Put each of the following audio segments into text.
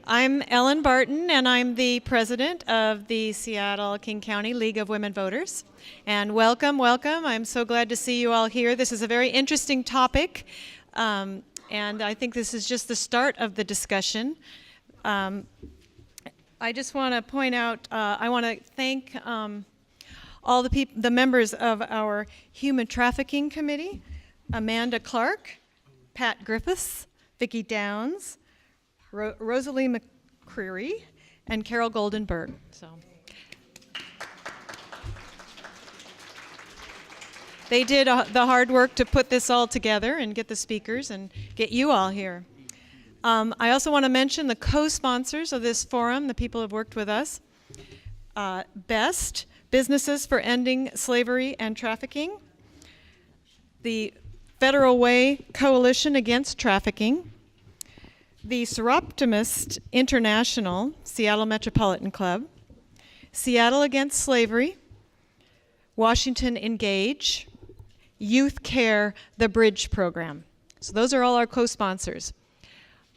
I'm Ellen Barton, and I'm the president of the Seattle-King County League of Women Voters. And welcome, welcome. I'm so glad to see you all here. This is a very interesting topic, and I think this is just the start of the discussion. I just want to point out, I want to thank all the members of our Human Trafficking Committee, Amanda Clark, Pat Griffiths, Vicki Downs, Rosalie McCreary, and Carol Goldenberg. So they did the hard work to put this all together and get the speakers and get you all here. I also want to mention the co-sponsors of this forum, the people who have worked with us. BEST, Businesses for Ending Slavery and Trafficking. The Federal Way Coalition Against Trafficking. The Seroptimist International, Seattle Metropolitan Club, Seattle Against Slavery, Washington Engage, YouthCare, the Bridge Program. So those are all our co-sponsors.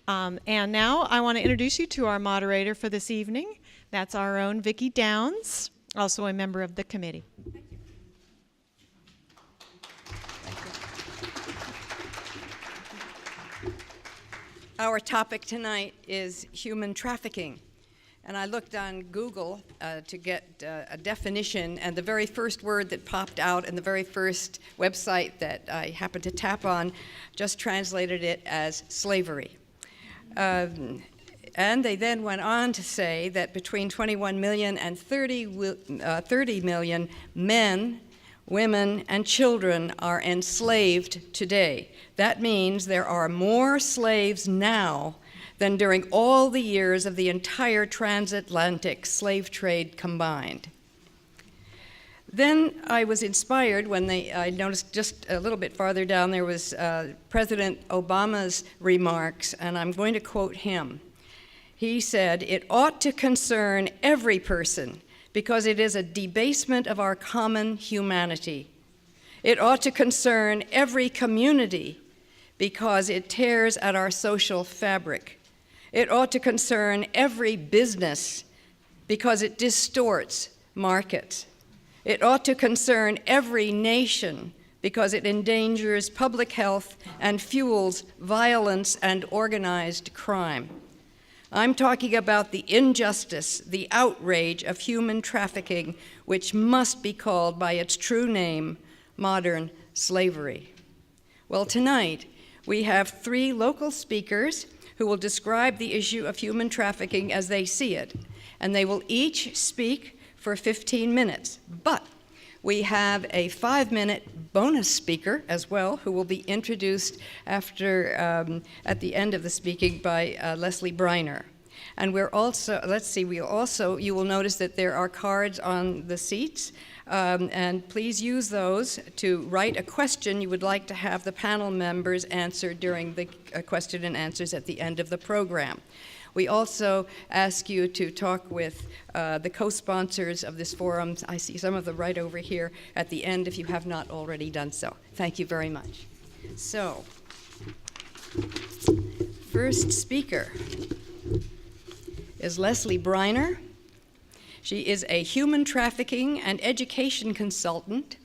And now I want to introduce you to our moderator for this evening. That's our own Vicki Downs, also a member of the committee. Our topic tonight is human trafficking. And I looked on Google to get a definition, and the very first word that popped out in the very first website that I happened to tap on just translated it as slavery. And they then went on to say that between 21 million and 30 million men, women, and children are enslaved today. That means there are more slaves now than during all the years of the entire transatlantic slave trade combined. Then I was inspired when I noticed just a little bit farther down there was President Obama's remarks, and I'm going to quote him. He said, "It ought to concern every person because it is a debasement of our common humanity. It ought to concern every community because it tears at our social fabric. It ought to concern every business because it distorts markets. It ought to concern every nation because it endangers public health and fuels violence and organized crime. I'm talking about the injustice, the outrage of human trafficking, which must be called by its true name, modern slavery." Well, tonight we have 3 local speakers who will describe the issue of human trafficking as they see it, and they will each speak for 15 minutes. But we have a 5-minute bonus speaker as well, who will be introduced after at the end of the speaking by Leslie Briner. And we're also, you will notice that there are cards on the seats, and please use those to write a question you would like to have the panel members answer during the question and answers at the end of the program. We also ask you to talk with the co-sponsors of this forum. I see some of them right over here at the end if you have not already done so. Thank you very much. So, first speaker is Leslie Briner. She is a human trafficking and education consultant.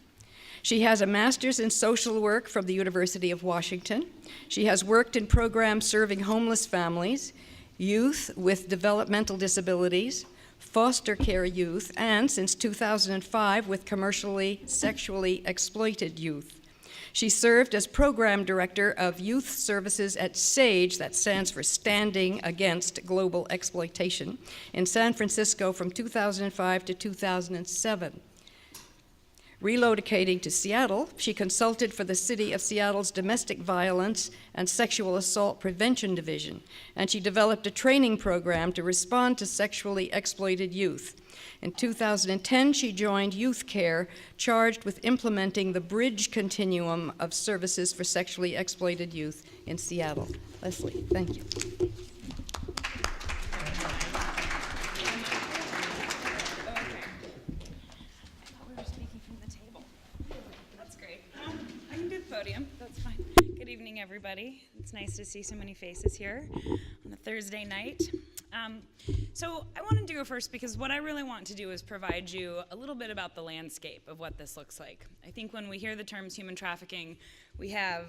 She has a master's in social work from the University of Washington. She has worked in programs serving homeless families, youth with developmental disabilities, foster care youth, and since 2005 with commercially sexually exploited youth. She served as program director of youth services at SAGE, that stands for Standing Against Global Exploitation, in San Francisco from 2005 to 2007. Relocating to Seattle, she consulted for the City of Seattle's Domestic Violence and Sexual Assault Prevention Division, and she developed a training program to respond to sexually exploited youth. In 2010, she joined YouthCare, charged with implementing the Bridge Continuum of services for sexually exploited youth in Seattle. Leslie, thank you. Podium. That's fine. Good evening, everybody. It's nice to see so many faces here on a Thursday night. So I wanted to go first because what I really want to do is provide you a little bit about the landscape of what this looks like. I think when we hear the terms human trafficking, we have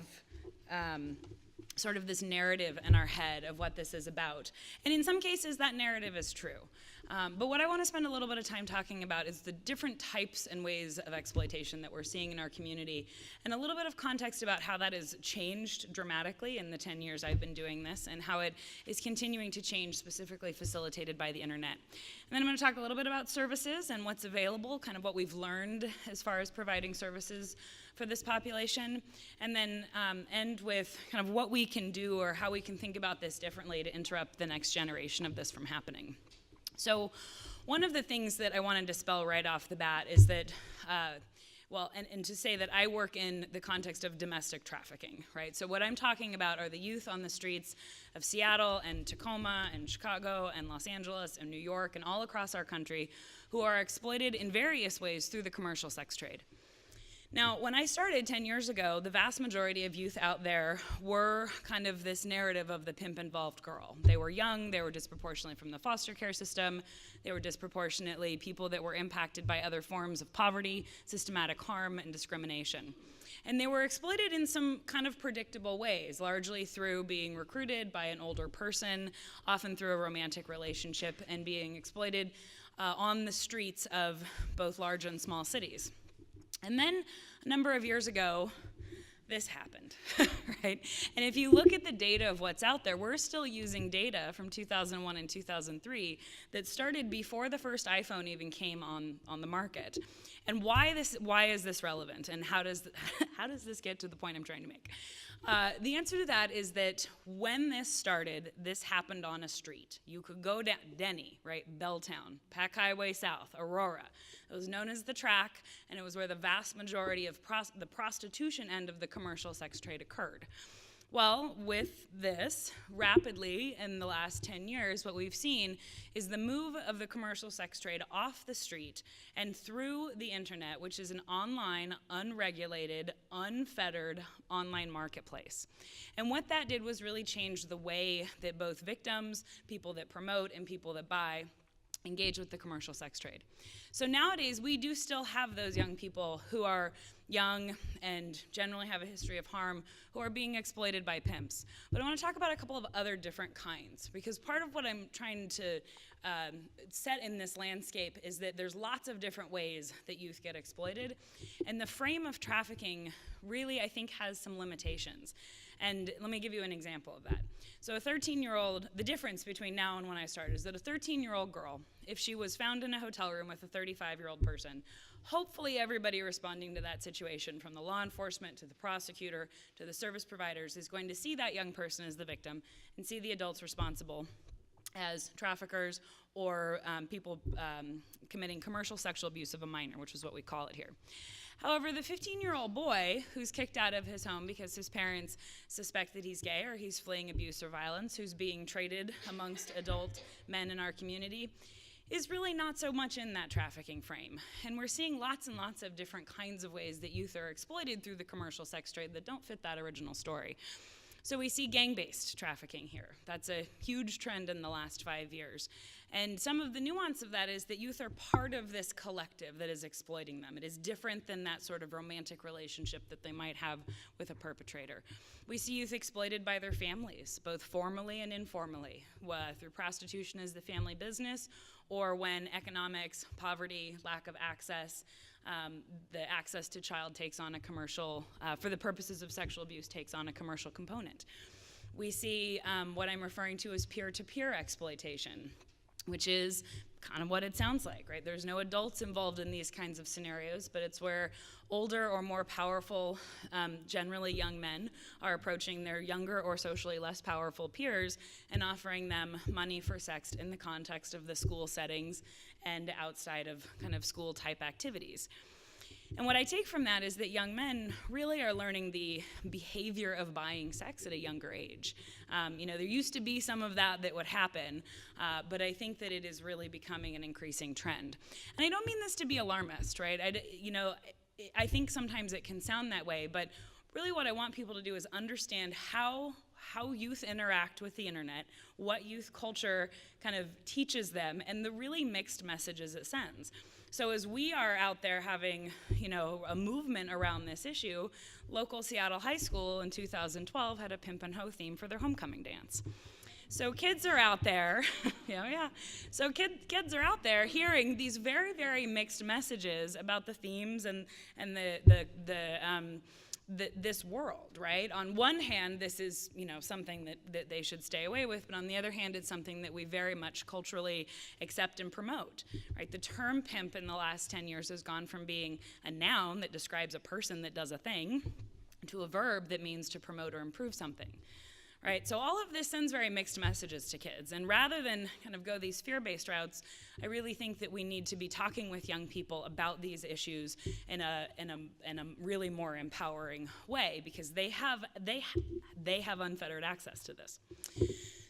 sort of this narrative in our head of what this is about. And in some cases, that narrative is true. But what I want to spend a little bit of time talking about is the different types and ways of exploitation that we're seeing in our community, and a little bit of context about how that has changed dramatically in the 10 years I've been doing this, and how it is continuing to change, specifically facilitated by the internet. And then I'm going to talk a little bit about services and what's available, kind of what we've learned as far as providing services for this population, and then end with kind of what we can do or how we can think about this differently to interrupt the next generation of this from happening. So one of the things that I want to dispel right off the bat is that, and to say that I work in the context of domestic trafficking, right? So what I'm talking about are the youth on the streets of Seattle and Tacoma and Chicago and Los Angeles and New York and all across our country who are exploited in various ways through the commercial sex trade. Now, when I started 10 years ago, the vast majority of youth out there were kind of this narrative of the pimp-involved girl. They were young, they were disproportionately from the foster care system, they were disproportionately people that were impacted by other forms of poverty, systematic harm, and discrimination. And they were exploited in some kind of predictable ways, largely through being recruited by an older person, often through a romantic relationship, and being exploited on the streets of both large and small cities. And then a number of years ago, this happened, right? And if you look at the data of what's out there, we're still using data from 2001 and 2003 that started before the first iPhone even came on the market. And why is this relevant? And how does this get to the point I'm trying to make? The answer to that is that when this started, this happened on a street. You could go down Denny, right? Belltown, Pack Highway South, Aurora. It was known as the Track, and it was where the vast majority of the prostitution end of the commercial sex trade occurred. Well, with this, rapidly in the last 10 years, what we've seen is the move of the commercial sex trade off the street and through the internet, which is an online, unregulated, unfettered online marketplace. And what that did was really change the way that both victims, people that promote, and people that buy engage with the commercial sex trade. So nowadays, we do still have those young people who are young and generally have a history of harm who are being exploited by pimps. But I want to talk about a couple of other different kinds, because part of what I'm trying to set in this landscape is that there's lots of different ways that youth get exploited, and the frame of trafficking really, I think, has some limitations. And let me give you an example of that. So a 13-year-old, the difference between now and when I started is that a 13-year-old girl, if she was found in a hotel room with a 35-year-old person, hopefully everybody responding to that situation, from the law enforcement to the prosecutor to the service providers, is going to see that young person as the victim and see the adults responsible as traffickers or people committing commercial sexual abuse of a minor, which is what we call it here. However, the 15-year-old boy who's kicked out of his home because his parents suspect that he's gay or he's fleeing abuse or violence, who's being traded amongst adult men in our community, is really not so much in that trafficking frame. And we're seeing lots and lots of different kinds of ways that youth are exploited through the commercial sex trade that don't fit that original story. So we see gang-based trafficking here. That's a huge trend in the last 5 years. And some of the nuance of that is that youth are part of this collective that is exploiting them. It is different than that sort of romantic relationship that they might have with a perpetrator. We see youth exploited by their families, both formally and informally, through prostitution as the family business, or when economics, poverty, lack of access, the access to child takes on a commercial, for the purposes of sexual abuse, takes on a commercial component. We see what I'm referring to as peer-to-peer exploitation, which is kind of what it sounds like, right? There's no adults involved in these kinds of scenarios, but it's where older or more powerful, generally young men, are approaching their younger or socially less powerful peers and offering them money for sex in the context of the school settings and outside of kind of school-type activities. And what I take from that is that young men really are learning the behavior of buying sex at a younger age. There used to be some of that would happen, but I think that it is really becoming an increasing trend. And I don't mean this to be alarmist, right? I think sometimes it can sound that way, but really what I want people to do is understand how youth interact with the internet, what youth culture kind of teaches them, and the really mixed messages it sends. So as we are out there having, a movement around this issue, local Seattle high school in 2012 had a pimp and hoe theme for their homecoming dance. So kids are out there, So kids are out there hearing these very, very mixed messages about the themes and this world, right? On one hand, this is, something that they should stay away with, but on the other hand, it's something that we very much culturally accept and promote, right? The term pimp in the last 10 years has gone from being a noun that describes a person that does a thing to a verb that means to promote or improve something. Right, so all of this sends very mixed messages to kids, and rather than kind of go these fear-based routes, I really think that we need to be talking with young people about these issues in a really more empowering way, because they have unfettered access to this.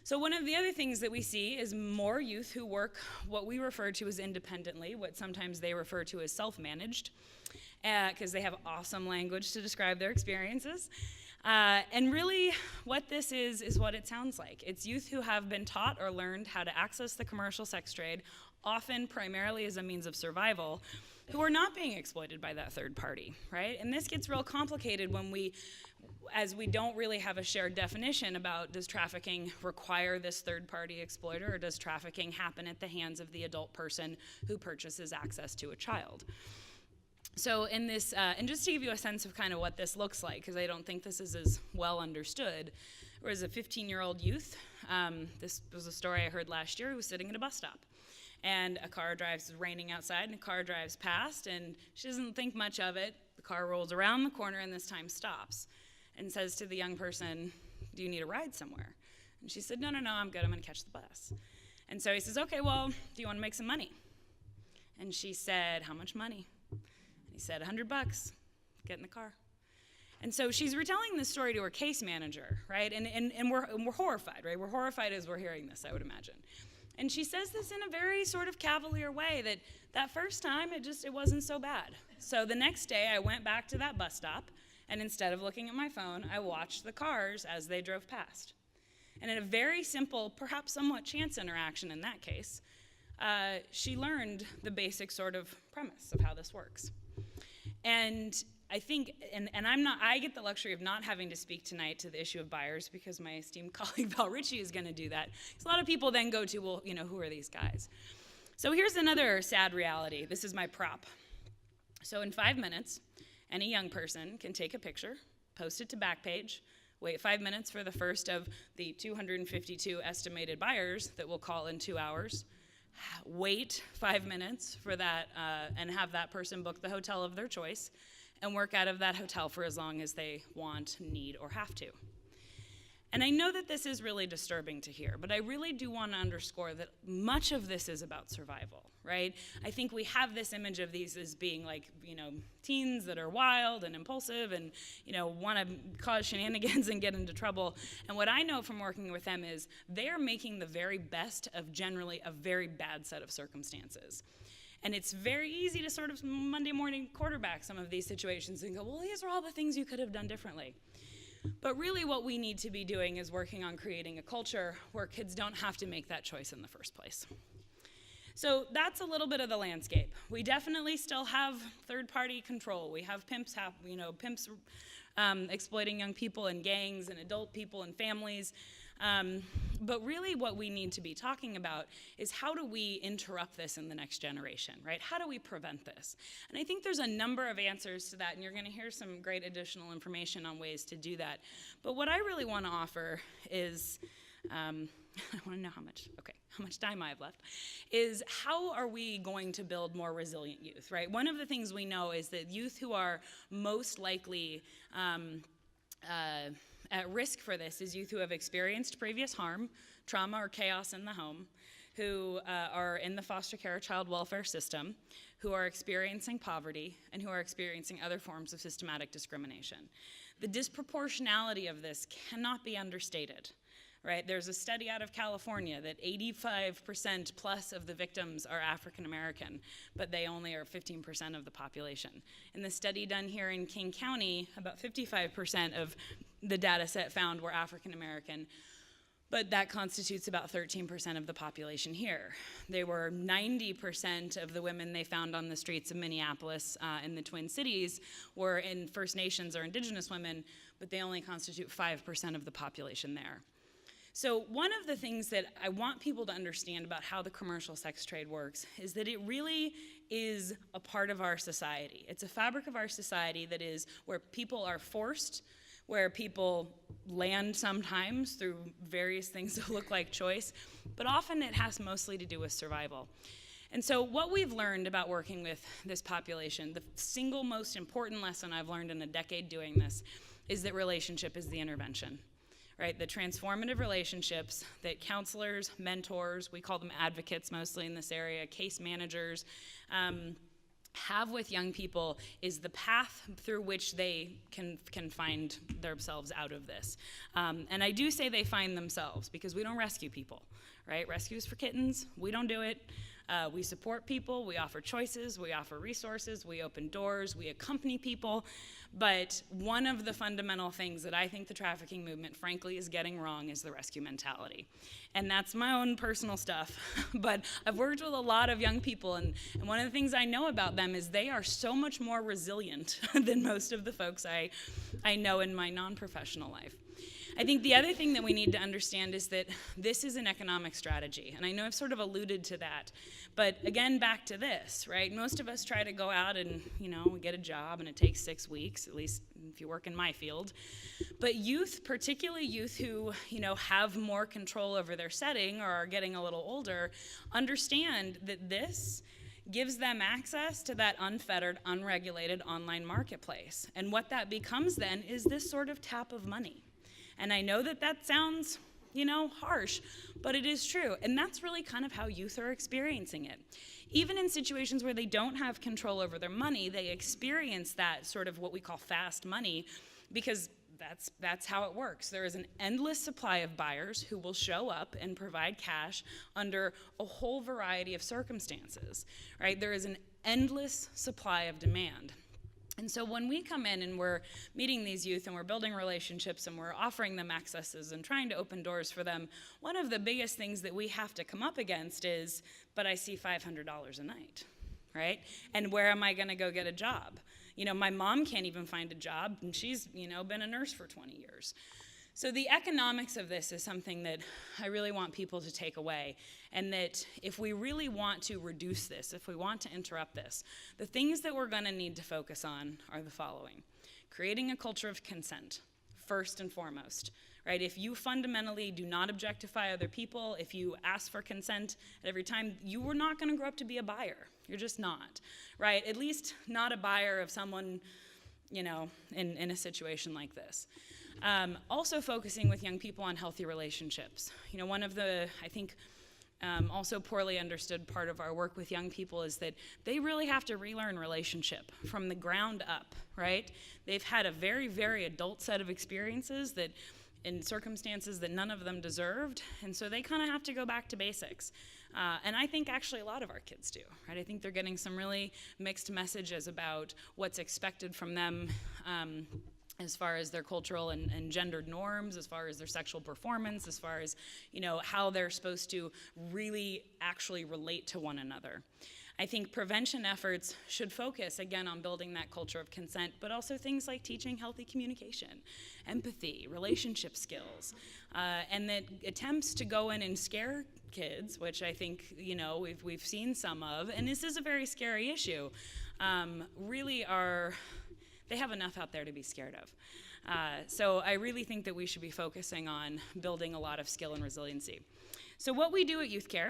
So one of the other things that we see is more youth who work what we refer to as independently, what sometimes they refer to as self-managed, because they have awesome language to describe their experiences. And really, what this is what it sounds like. It's youth who have been taught or learned how to access the commercial sex trade, often primarily as a means of survival, who are not being exploited by that third party, right? And this gets real complicated as we don't really have a shared definition about, does trafficking require this third party exploiter, or does trafficking happen at the hands of the adult person who purchases access to a child? So in this, and just to give you a sense of kind of what this looks like, because I don't think this is as well understood, there was a 15-year-old youth, this was a story I heard last year, who was sitting at a bus stop. And it's raining outside, and a car drives past, and she doesn't think much of it. The car rolls around the corner, and this time stops, and says to the young person, "Do you need a ride somewhere?" And she said, no, I'm good, I'm gonna catch the bus. And so he says, okay, well, do you wanna make some money? And she said, how much money? He said, $100, get in the car. And so she's retelling this story to her case manager, right? And we're horrified, right? We're horrified as we're hearing this, I would imagine. And she says this in a very sort of cavalier way, that first time, it wasn't so bad. So the next day, I went back to that bus stop, and instead of looking at my phone, I watched the cars as they drove past. And in a very simple, perhaps somewhat chance interaction in that case, she learned the basic sort of premise of how this works. And I think, and I get the luxury of not having to speak tonight to the issue of buyers, because my esteemed colleague Valiant Richey is going to do that. Because a lot of people then go to, well, who are these guys? So here's another sad reality. This is my prop. So in 5 minutes, any young person can take a picture, post it to Backpage, wait 5 minutes for the first of the 252 estimated buyers that will call in 2 hours, wait 5 minutes for that, and have that person book the hotel of their choice, and work out of that hotel for as long as they want, need, or have to. And I know that this is really disturbing to hear, but I really do want to underscore that much of this is about survival, right? I think we have this image of these as being like, teens that are wild and impulsive and, want to cause shenanigans and get into trouble. And what I know from working with them is they're making the very best of generally a very bad set of circumstances. And it's very easy to sort of Monday morning quarterback some of these situations and go, well, these are all the things you could have done differently. But really what we need to be doing is working on creating a culture where kids don't have to make that choice in the first place. So that's a little bit of the landscape. We definitely still have third-party control. We have pimps, exploiting young people in gangs and adult people and families. But really what we need to be talking about is how do we interrupt this in the next generation, right? How do we prevent this? And I think there's a number of answers to that, and you're going to hear some great additional information on ways to do that. But what I really want to offer is, I want to know how much time I have left, is how are we going to build more resilient youth, right? One of the things we know is that youth who are most likely at risk for this is youth who have experienced previous harm, trauma, or chaos in the home, who are in the foster care or child welfare system, who are experiencing poverty, and who are experiencing other forms of systematic discrimination. The disproportionality of this cannot be understated, right? There's a study out of California that 85% plus of the victims are African American, but they only are 15% of the population. In the study done here in King County, about 55% of the data set found were African American, but that constitutes about 13% of the population here. They were 90% of the women they found on the streets of Minneapolis in the Twin Cities were in First Nations or Indigenous women, but they only constitute 5% of the population there. So one of the things that I want people to understand about how the commercial sex trade works is that it really is a part of our society. It's a fabric of our society that is where people are forced, where people land sometimes through various things that look like choice, but often it has mostly to do with survival. And so what we've learned about working with this population, the single most important lesson I've learned in a decade doing this, is that relationship is the intervention, right? The transformative relationships that counselors, mentors, we call them advocates mostly in this area, case managers, have with young people is the path through which they can find themselves out of this. And I do say they find themselves because we don't rescue people, right? Rescue is for kittens. We don't do it. We support people. We offer choices. We offer resources. We open doors. We accompany people. But one of the fundamental things that I think the trafficking movement, frankly, is getting wrong is the rescue mentality. And that's my own personal stuff. But I've worked with a lot of young people, and one of the things I know about them is they are so much more resilient than most of the folks I know in my non-professional life. I think the other thing that we need to understand is that this is an economic strategy, and I know I've sort of alluded to that, but again, back to this, right? Most of us try to go out and, we get a job and it takes 6 weeks, at least if you work in my field, but youth, particularly youth who, have more control over their setting or are getting a little older, understand that this gives them access to that unfettered, unregulated online marketplace, and what that becomes then is this sort of tap of money. And I know that sounds, harsh, but it is true. And that's really kind of how youth are experiencing it. Even in situations where they don't have control over their money, they experience that sort of what we call fast money because that's how it works. There is an endless supply of buyers who will show up and provide cash under a whole variety of circumstances, right? There is an endless supply of demand. And so when we come in and we're meeting these youth and we're building relationships and we're offering them accesses and trying to open doors for them, one of the biggest things that we have to come up against is, but I see $500 a night, right? And where am I going to go get a job? My mom can't even find a job, and she's, been a nurse for 20 years. So the economics of this is something that I really want people to take away, and that if we really want to reduce this, if we want to interrupt this, the things that we're going to need to focus on are the following. Creating a culture of consent, first and foremost, right? If you fundamentally do not objectify other people, if you ask for consent at every time, you are not going to grow up to be a buyer. You're just not, right? At least not a buyer of someone, in a situation like this. Also focusing with young people on healthy relationships. One of the, I think, also poorly understood part of our work with young people is that they really have to relearn relationship from the ground up, right? They've had a very, very adult set of experiences that in circumstances that none of them deserved, and so they kind of have to go back to basics. And I think actually a lot of our kids do, right? I think they're getting some really mixed messages about what's expected from them as far as their cultural and gendered norms, as far as their sexual performance, as far as, how they're supposed to really actually relate to one another. I think prevention efforts should focus, again, on building that culture of consent, but also things like teaching healthy communication, empathy, relationship skills, and that attempts to go in and scare kids, which I think, we've seen some of, and this is a very scary issue, really they have enough out there to be scared of. So I really think that we should be focusing on building a lot of skill and resiliency. So what we do at YouthCare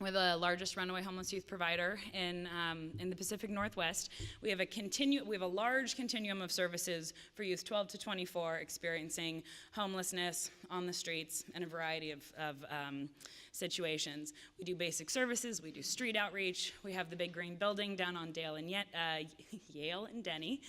We're the largest runaway homeless youth provider in the Pacific Northwest. We have a large continuum of services for youth 12 to 24 experiencing homelessness on the streets and a variety of situations. We do basic services, we do street outreach, we have the big green building down on Yale and Denny.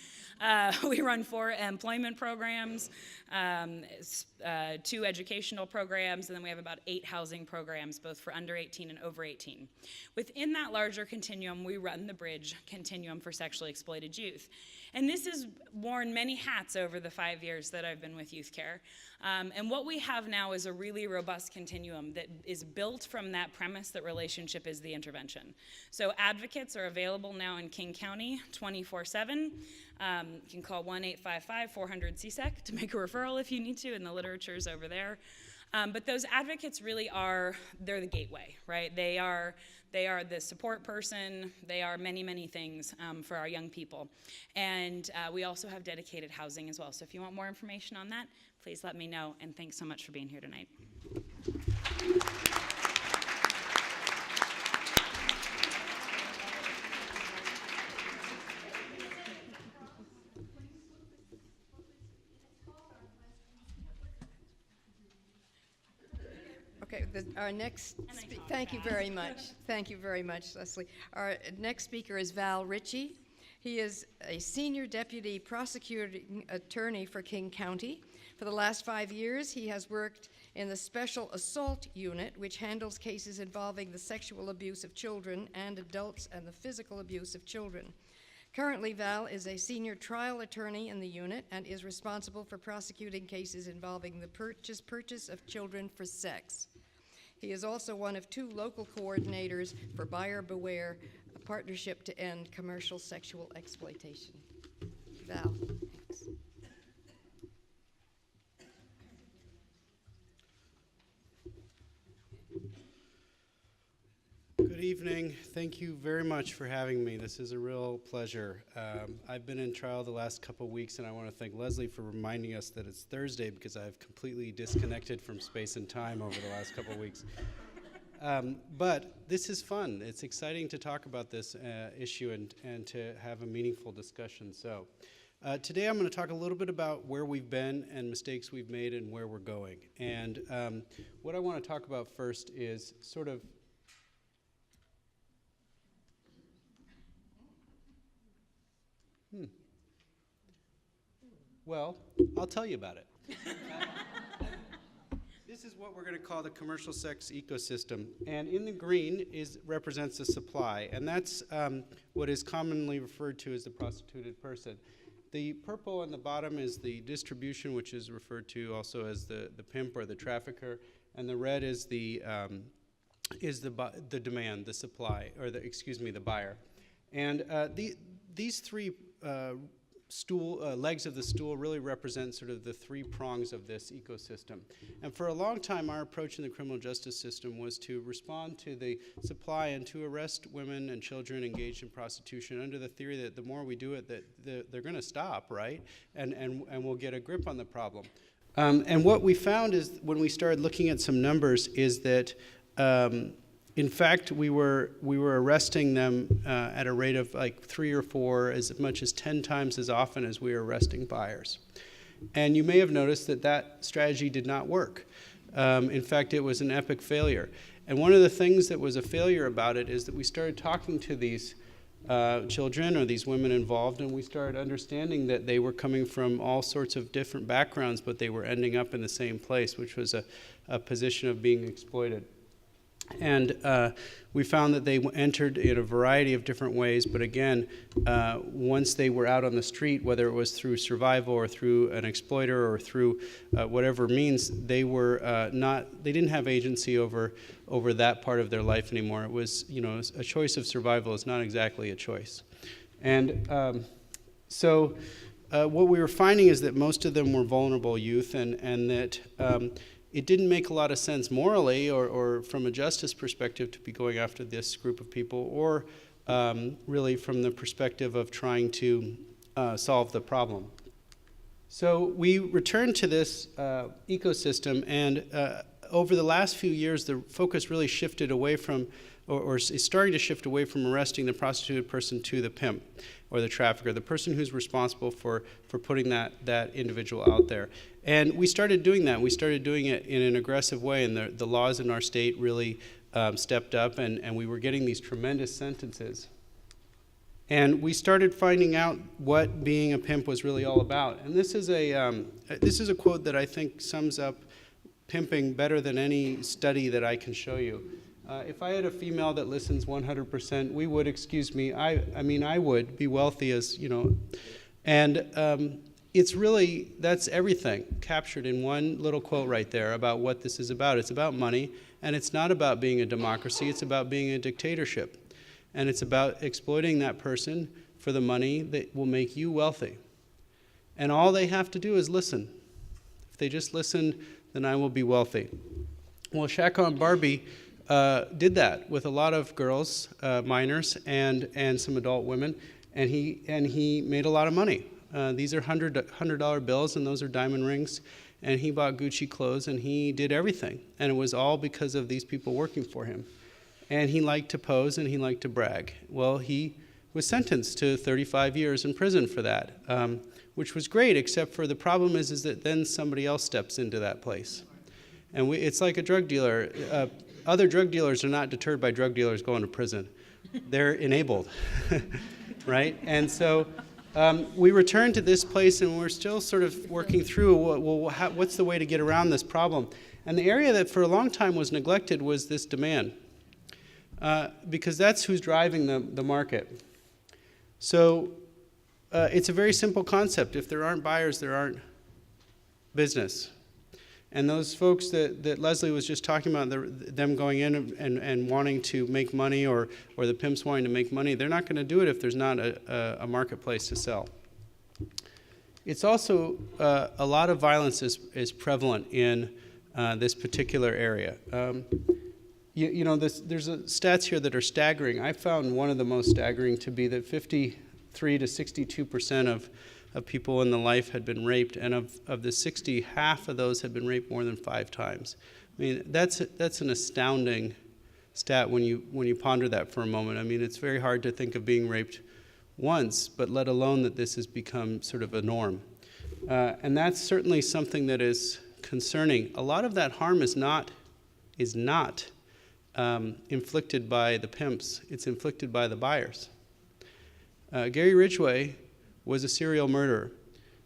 We run 4 employment programs, 2 educational programs, and then we have about 8 housing programs, both for under 18 and over 18. Within that larger continuum, we run the Bridge Continuum for Sexually Exploited Youth. And this has worn many hats over the 5 years that I've been with YouthCare. And what we have now is a really robust continuum that is built from that premise that relationship is the intervention. So advocates are available now in King County 24/7. You can call 1-855-400-CSEC to make a referral if you need to, and the literature's over there. But those advocates really they're the gateway, right? They are the support person. They are many, many things for our young people. And we also have dedicated housing as well. So if you want more information on that, please let me know. And thanks so much for being here tonight. Okay, our next, thank you very much. Thank you very much, Leslie. Our next speaker is Val Richey. He is a Senior Deputy Prosecuting Attorney for King County. For the last 5 years, he has worked in the Special Assault Unit, which handles cases involving the sexual abuse of children and adults and the physical abuse of children. Currently, Val is a senior trial attorney in the unit and is responsible for prosecuting cases involving the purchase of children for sex. He is also one of 2 local coordinators for Buyer Beware, a partnership to end commercial sexual exploitation. Val, thanks. Good evening. Thank you very much for having me. This is a real pleasure. I've been in trial the last couple weeks, and I want to thank Leslie for reminding us that it's Thursday because I've completely disconnected from space and time over the last couple weeks. But this is fun. It's exciting to talk about this issue and to have a meaningful discussion. So today I'm going to talk a little bit about where we've been and mistakes we've made and where we're going. And what I want to talk about first is sort of Well, I'll tell you about it. This is what we're going to call the commercial sex ecosystem. And in the green represents the supply. And that's what is commonly referred to as the prostituted person. The purple on the bottom is the distribution, which is referred to also as the pimp or the trafficker. And the red is the demand, the supply, or the buyer. And these 3 legs of the stool really represent sort of the 3 prongs of this ecosystem. And for a long time, our approach in the criminal justice system was to respond to the supply and to arrest women and children engaged in prostitution under the theory that the more we do it, that they're going to stop, right? And we'll get a grip on the problem. And what we found is when we started looking at some numbers is that in fact, we were arresting them at a rate of like 3 or 4, as much as 10 times as often as we were arresting buyers. And you may have noticed that strategy did not work. In fact, it was an epic failure. And one of the things that was a failure about it is that we started talking to these children or these women involved, and we started understanding that they were coming from all sorts of different backgrounds, but they were ending up in the same place, which was a position of being exploited. And we found that they entered in a variety of different ways, but again, once they were out on the street, whether it was through survival or through an exploiter or through whatever means, they didn't have agency over that part of their life anymore. It was, a choice of survival is not exactly a choice. And so what we were finding is that most of them were vulnerable youth, and that it didn't make a lot of sense morally or from a justice perspective to be going after this group of people, or really from the perspective of trying to solve the problem. So we returned to this ecosystem, and over the last few years, the focus really shifted away from, or is starting to shift away from arresting the prostituted person to the pimp or the trafficker, the person who's responsible for putting that individual out there. And we started doing that. We started doing it in an aggressive way, and the laws in our state really stepped up, and we were getting these tremendous sentences. And we started finding out what being a pimp was really all about. And this is a quote that I think sums up pimping better than any study that I can show you. If I had a female that listens 100%, we would, excuse me, I would be wealthy as, you know. And it's really, that's everything captured in one little quote right there about what this is about. It's about money, and it's not about being a democracy, it's about being a dictatorship. And it's about exploiting that person for the money that will make you wealthy. And all they have to do is listen. If they just listen, then I will be wealthy. Well, Shaka and Barbie did that with a lot of girls, minors, and some adult women, and he made a lot of money. These are $100 bills, and those are diamond rings, and he bought Gucci clothes, and he did everything. And it was all because of these people working for him. And he liked to pose, and he liked to brag. Well, he was sentenced to 35 years in prison for that, which was great, except for the problem is that then somebody else steps into that place. And it's like a drug dealer. Other drug dealers are not deterred by drug dealers going to prison. They're enabled, right? And so we returned to this place, and we're still sort of working through, what's the way to get around this problem? And the area that for a long time was neglected was this demand. Because that's who's driving the market. So it's a very simple concept. If there aren't buyers, there aren't business. And those folks that Leslie was just talking about, them going in and wanting to make money, or the pimps wanting to make money, they're not going to do it if there's not a marketplace to sell. It's also, a lot of violence is prevalent in this particular area. You know, there's stats here that are staggering. I found one of the most staggering to be that 53 to 62% of people in the life had been raped, and of the 60, half of those had been raped more than 5 times. I mean, that's an astounding stat when you ponder that for a moment. I mean, it's very hard to think of being raped once, but let alone that this has become sort of a norm. And that's certainly something that is concerning. A lot of that harm is not inflicted by the pimps, it's inflicted by the buyers. Gary Ridgway was a serial murderer,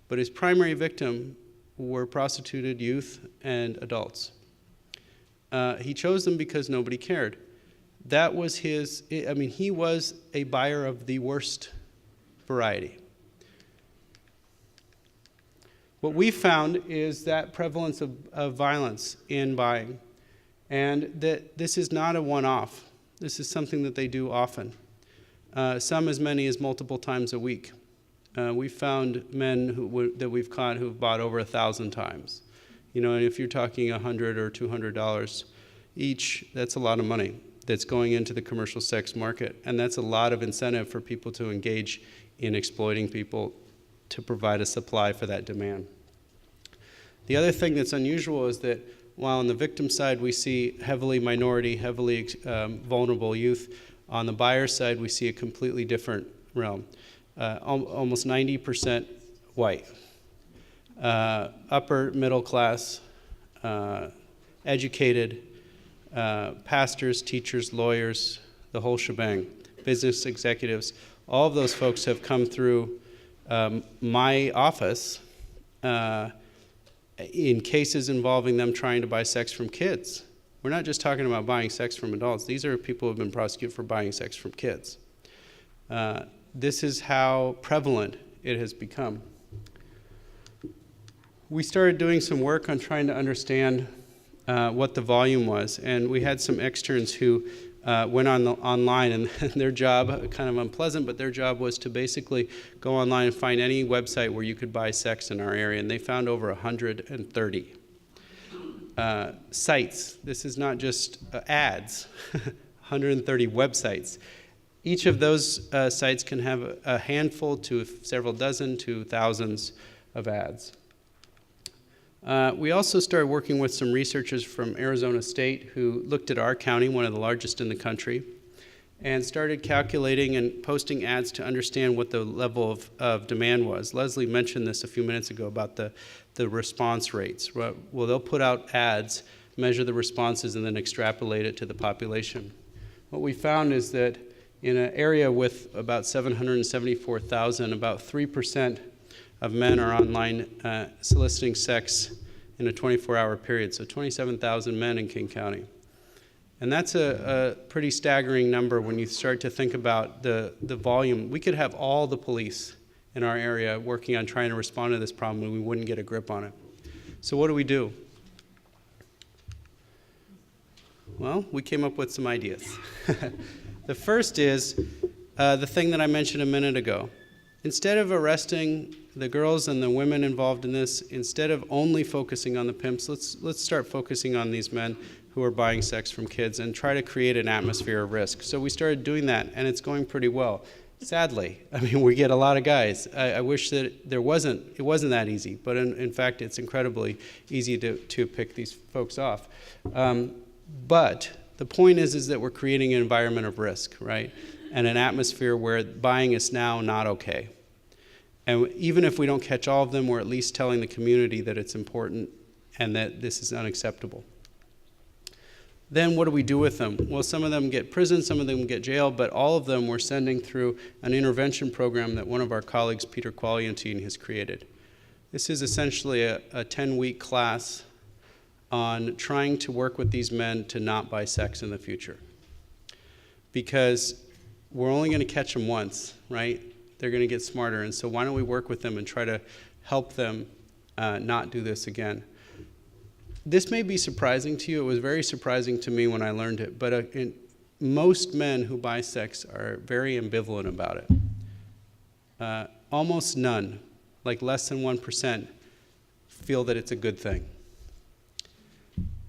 but his primary victim were prostituted youth and adults. He chose them because nobody cared. That was he was a buyer of the worst variety. What we found is that prevalence of violence in buying, and that this is not a one-off. This is something that they do often. Some as many as multiple times a week. We found men that we've caught who've bought over 1,000 times. You know, and if you're talking $100 or $200 each, that's a lot of money that's going into the commercial sex market. And that's a lot of incentive for people to engage in exploiting people to provide a supply for that demand. The other thing that's unusual is that while on the victim side we see heavily minority, heavily vulnerable youth, on the buyer side we see a completely different realm. Almost 90% white, upper middle class, educated, pastors, teachers, lawyers, the whole shebang, business executives. All of those folks have come through my office in cases involving them trying to buy sex from kids. We're not just talking about buying sex from adults. These are people who have been prosecuted for buying sex from kids. This is how prevalent it has become. We started doing some work on trying to understand what the volume was, and we had some externs who went online, and their job, kind of unpleasant, but their job was to basically go online and find any website where you could buy sex in our area, and they found over 130 sites. This is not just ads, 130 websites. Each of those sites can have a handful to several dozen to thousands of ads. We also started working with some researchers from Arizona State who looked at our county, one of the largest in the country, and started calculating and posting ads to understand what the level of demand was. Leslie mentioned this a few minutes ago about the response rates. Well, they'll put out ads, measure the responses, and then extrapolate it to the population. What we found is that in an area with about 774,000, about 3% of men are online soliciting sex in a 24-hour period, so 27,000 men in King County. And that's a pretty staggering number when you start to think about the volume. We could have all the police in our area working on trying to respond to this problem and we wouldn't get a grip on it. So what do? Well, we came up with some ideas. The first is the thing that I mentioned a minute ago. Instead of arresting the girls and the women involved in this, instead of only focusing on the pimps, let's start focusing on these men who are buying sex from kids and try to create an atmosphere of risk. So we started doing that, and it's going pretty well. Sadly, I mean, we get a lot of guys. I wish that it wasn't that easy, but in fact, it's incredibly easy to pick these folks off. But the point is that we're creating an environment of risk, right? And an atmosphere where buying is now not okay. And even if we don't catch all of them, we're at least telling the community that it's important and that this is unacceptable. Then what do we do with them? Well, some of them get prison, some of them get jail, but all of them we're sending through an intervention program that one of our colleagues, Peter Qualiantine, has created. This is essentially a 10-week class on trying to work with these men to not buy sex in the future. Because we're only going to catch them once, right? They're going to get smarter, and so why don't we work with them and try to help them not do this again? This may be surprising to you. It was very surprising to me when I learned it, but most men who buy sex are very ambivalent about it. Almost none, like less than 1%, feel that it's a good thing.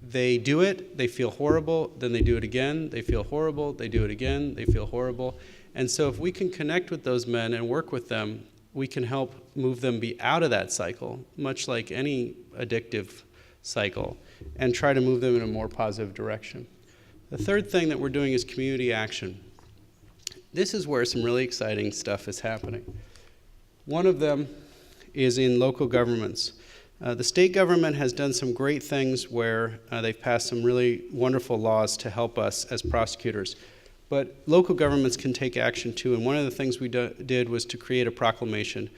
They do it, they feel horrible, then they do it again, they feel horrible, they do it again, they feel horrible. And so if we can connect with those men and work with them, we can help move them be out of that cycle, much like any addictive cycle, and try to move them in a more positive direction. The third thing that we're doing is community action. This is where some really exciting stuff is happening. One of them is in local governments. The state government has done some great things where they've passed some really wonderful laws to help us as prosecutors. But local governments can take action too, and one of the things we did was to create a proclamation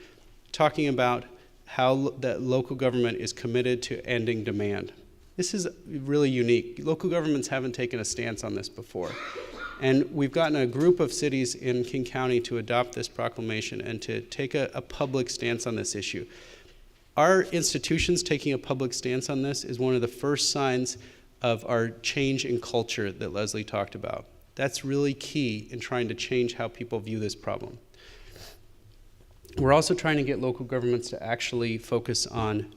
talking about how that local government is committed to ending demand. This is really unique. Local governments haven't taken a stance on this before. And we've gotten a group of cities in King County to adopt this proclamation and to take a public stance on this issue. Our institutions taking a public stance on this is one of the first signs of our change in culture that Leslie talked about. That's really key in trying to change how people view this problem. We're also trying to get local governments to actually focus on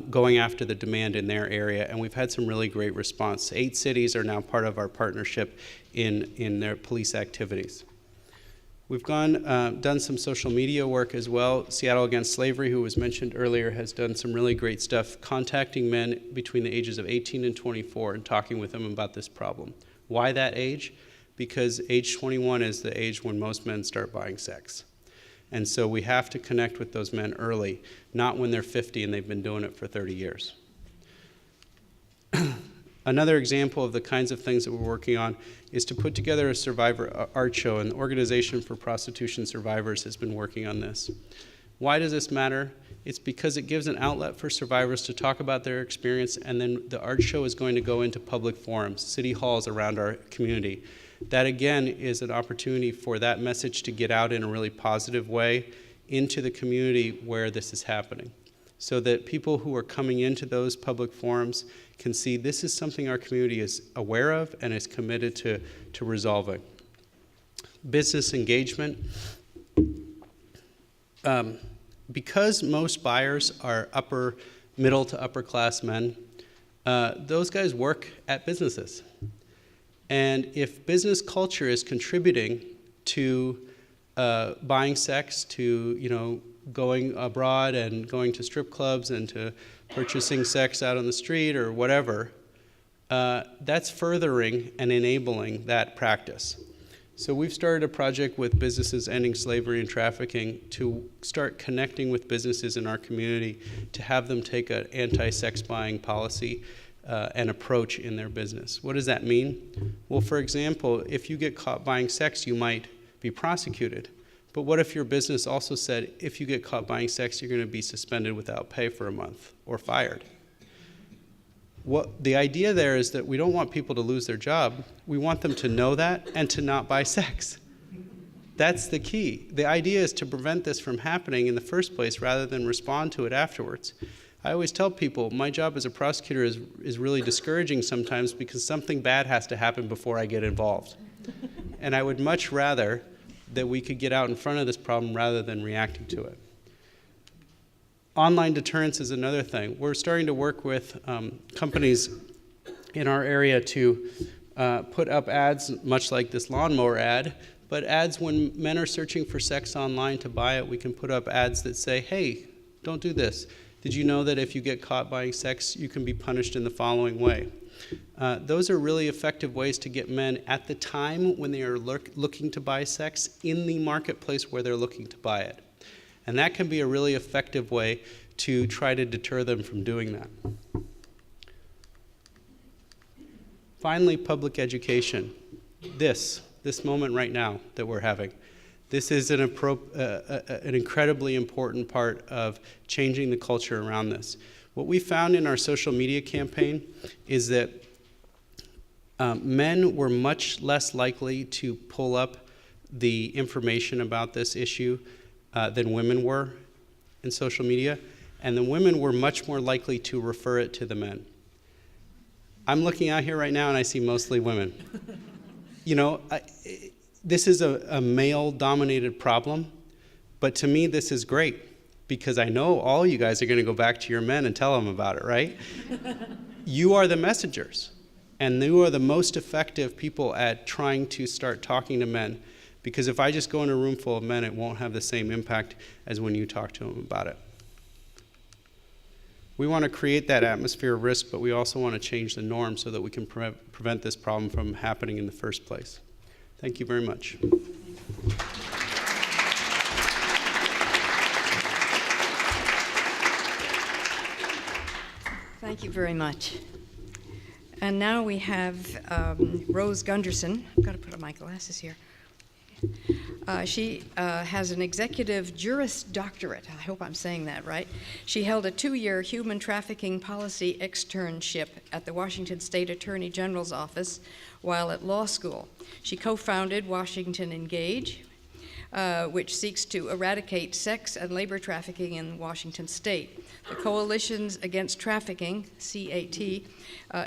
going after the demand in their area, and we've had some really great response. 8 cities are now part of our partnership in their police activities. We've done some social media work as well. Seattle Against Slavery, who was mentioned earlier, has done some really great stuff contacting men between the ages of 18 and 24 and talking with them about this problem. Why that age? Because age 21 is the age when most men start buying sex. And so we have to connect with those men early, not when they're 50 and they've been doing it for 30 years. Another example of the kinds of things that we're working on is to put together a survivor art show, and the Organization for Prostitution Survivors has been working on this. Why does this matter? It's because it gives an outlet for survivors to talk about their experience, and then the art show is going to go into public forums, city halls around our community. That, again, is an opportunity for that message to get out in a really positive way into the community where this is happening, so that people who are coming into those public forums can see this is something our community is aware of and is committed to resolving. Business engagement. Because most buyers are middle to upper class men, those guys work at businesses. And if business culture is contributing to buying sex, to going abroad and going to strip clubs and to purchasing sex out on the street or whatever, that's furthering and enabling that practice. So we've started a project with businesses ending slavery and trafficking to start connecting with businesses in our community to have them take an anti-sex buying policy and approach in their business. What does that mean? Well, for example, if you get caught buying sex, you might be prosecuted. But what if your business also said, if you get caught buying sex, you're going to be suspended without pay for a month or fired? The idea there is that we don't want people to lose their job. We want them to know that and to not buy sex. That's the key. The idea is to prevent this from happening in the first place rather than respond to it afterwards. I always tell people my job as a prosecutor is really discouraging sometimes because something bad has to happen before I get involved. And I would much rather that we could get out in front of this problem rather than reacting to it. Online deterrence is another thing. We're starting to work with companies in our area to put up ads, much like this lawnmower ad, but ads when men are searching for sex online to buy it, we can put up ads that say, hey, don't do this. Did you know that if you get caught buying sex, you can be punished in the following way? Those are really effective ways to get men at the time when they are looking to buy sex in the marketplace where they're looking to buy it. And that can be a really effective way to try to deter them from doing that. Finally, public education. This moment right now that we're having. This is an incredibly important part of changing the culture around this. What we found in our social media campaign is that men were much less likely to pull up the information about this issue than women were in social media, and the women were much more likely to refer it to the men. I'm looking out here right now and I see mostly women. You know, this is a male-dominated problem, but to me this is great because I know all you guys are going to go back to your men and tell them about it, right? You are the messengers, and you are the most effective people at trying to start talking to men. Because if I just go in a room full of men, it won't have the same impact as when you talk to them about it. We want to create that atmosphere of risk, but we also want to change the norm so that we can prevent this problem from happening in the first place. Thank you very much. Thank you very much. And now we have Rose Gundersen. I've got to put on my glasses here. She has an executive Juris Doctorate. I hope I'm saying that right. She held a 2-year human trafficking policy externship at the Washington State Attorney General's office while at law school. She co-founded Washington Engage, which seeks to eradicate sex and labor trafficking in Washington State. The Coalitions Against Trafficking, CAT,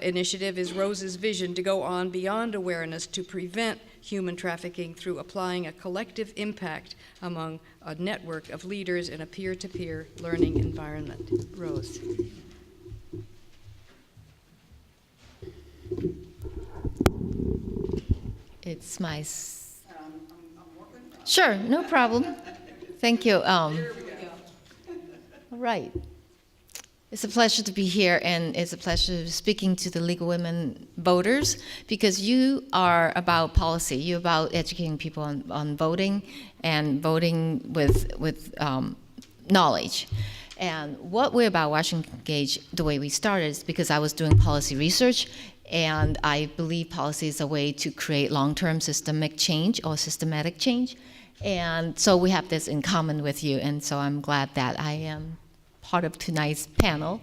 initiative is Rose's vision to go on beyond awareness to prevent human trafficking through applying a collective impact among a network of leaders in a peer-to-peer learning environment. Rose. It's my... Sure, no problem. Thank you. All right. It's a pleasure to be here, and it's a pleasure speaking to the League of Women Voters, because you are about policy. You're about educating people on voting, and voting with knowledge. And what we're about, Washington Engage, the way we started is because I was doing policy research, and I believe policy is a way to create long-term systemic change or systematic change. And so we have this in common with you, and so I'm glad that I am part of tonight's panel.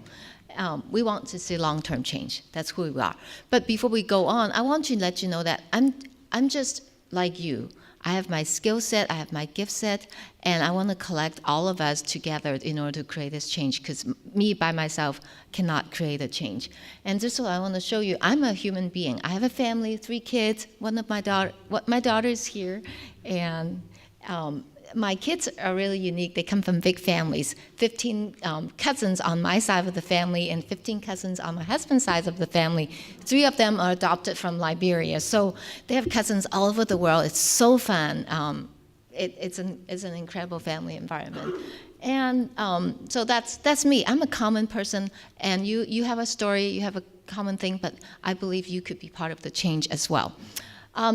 We want to see long-term change. That's who we are. But before we go on, I want to let you know that I'm just like you. I have my skill set, I have my gift set, and I want to collect all of us together in order to create this change, because me by myself cannot create a change. And just so I want to show you, I'm a human being. I have a family, 3 kids. My daughter is here, and my kids are really unique. They come from big families, 15 cousins on my side of the family and 15 cousins on my husband's side of the family. 3 of them are adopted from Liberia. So they have cousins all over the world. It's so fun. It's an incredible family environment. And so that's me. I'm a common person, and you have a story, you have a common thing, but I believe you could be part of the change as well.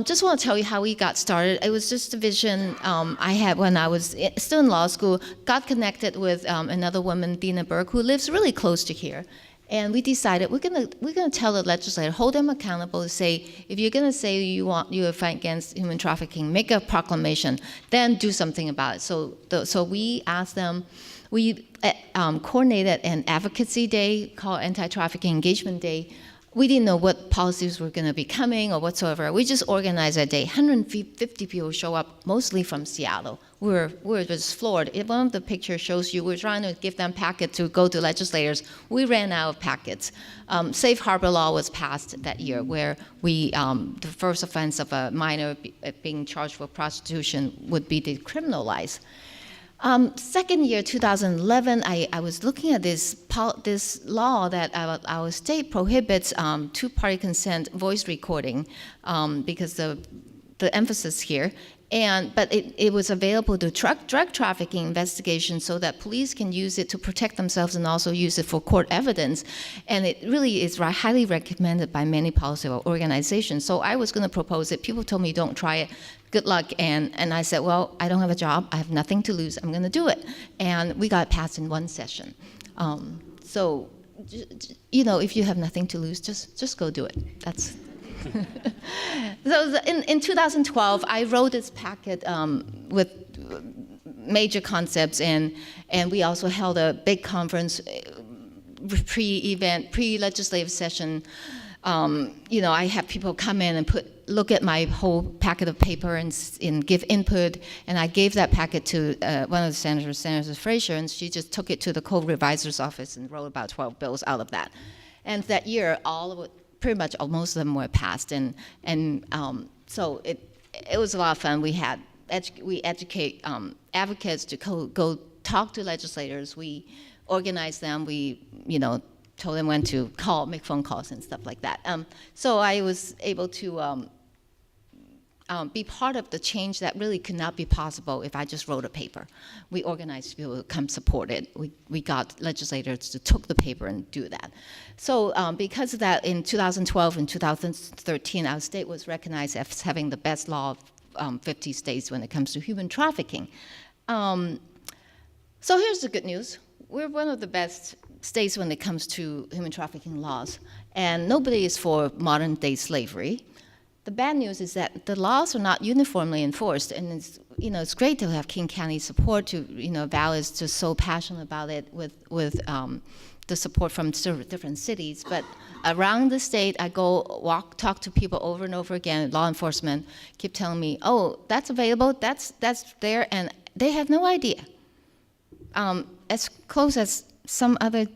Just want to tell you how we got started. It was just a vision I had when I was still in law school. Got connected with another woman, Dina Burke, who lives really close to here. And we decided we're gonna tell the legislator, hold them accountable, to say, if you're gonna say you fight against human trafficking, make a proclamation, then do something about it. So we asked them, we coordinated an advocacy day called Anti-Trafficking Engagement Day. We didn't know what policies were going to be coming or whatsoever. We just organized that day. 150 people show up, mostly from Seattle. We were just floored. One of the pictures shows you we're trying to give them packets to go to legislators. We ran out of packets. Safe harbor law was passed that year, where the first offense of a minor being charged with prostitution would be decriminalized. Second year, 2011, I was looking at this law that our state prohibits two-party consent voice recording because the emphasis here. But it was available to drug trafficking investigation so that police can use it to protect themselves and also use it for court evidence. And it really is highly recommended by many policy organizations. So I was going to propose it. People told me, don't try it. Good luck. And I said, well, I don't have a job. I have nothing to lose. I'm going to do it. And we got passed in one session. So, if you have nothing to lose, just go do it. That's... So in 2012, I wrote this packet with major concepts, and we also held a big conference, pre-legislative session. I had people come in and look at my whole packet of paper and give input, and I gave that packet to one of the senators, Senator Frazier, and she just took it to the code revisor's office and wrote about 12 bills out of that. And that year, all of it, pretty much most of them were passed, and so it was a lot of fun. We educate advocates to go talk to legislators. We organized them. We told them when to make phone calls and stuff like that. So I was able to be part of the change that really could not be possible if I just wrote a paper. We organized people to come support it. We got legislators to took the paper and do that. So because of that, in 2012 and 2013, our state was recognized as having the best law of 50 states when it comes to human trafficking. So here's the good news. We're one of the best states when it comes to human trafficking laws, and nobody is for modern day slavery. The bad news is that the laws are not uniformly enforced, and it's great to have King County support. Val is just so passionate about it with the support from different cities. But around the state, I go talk to people over and over again. Law enforcement keep telling me, "Oh, that's available. That's there," and they have no idea. As close as some other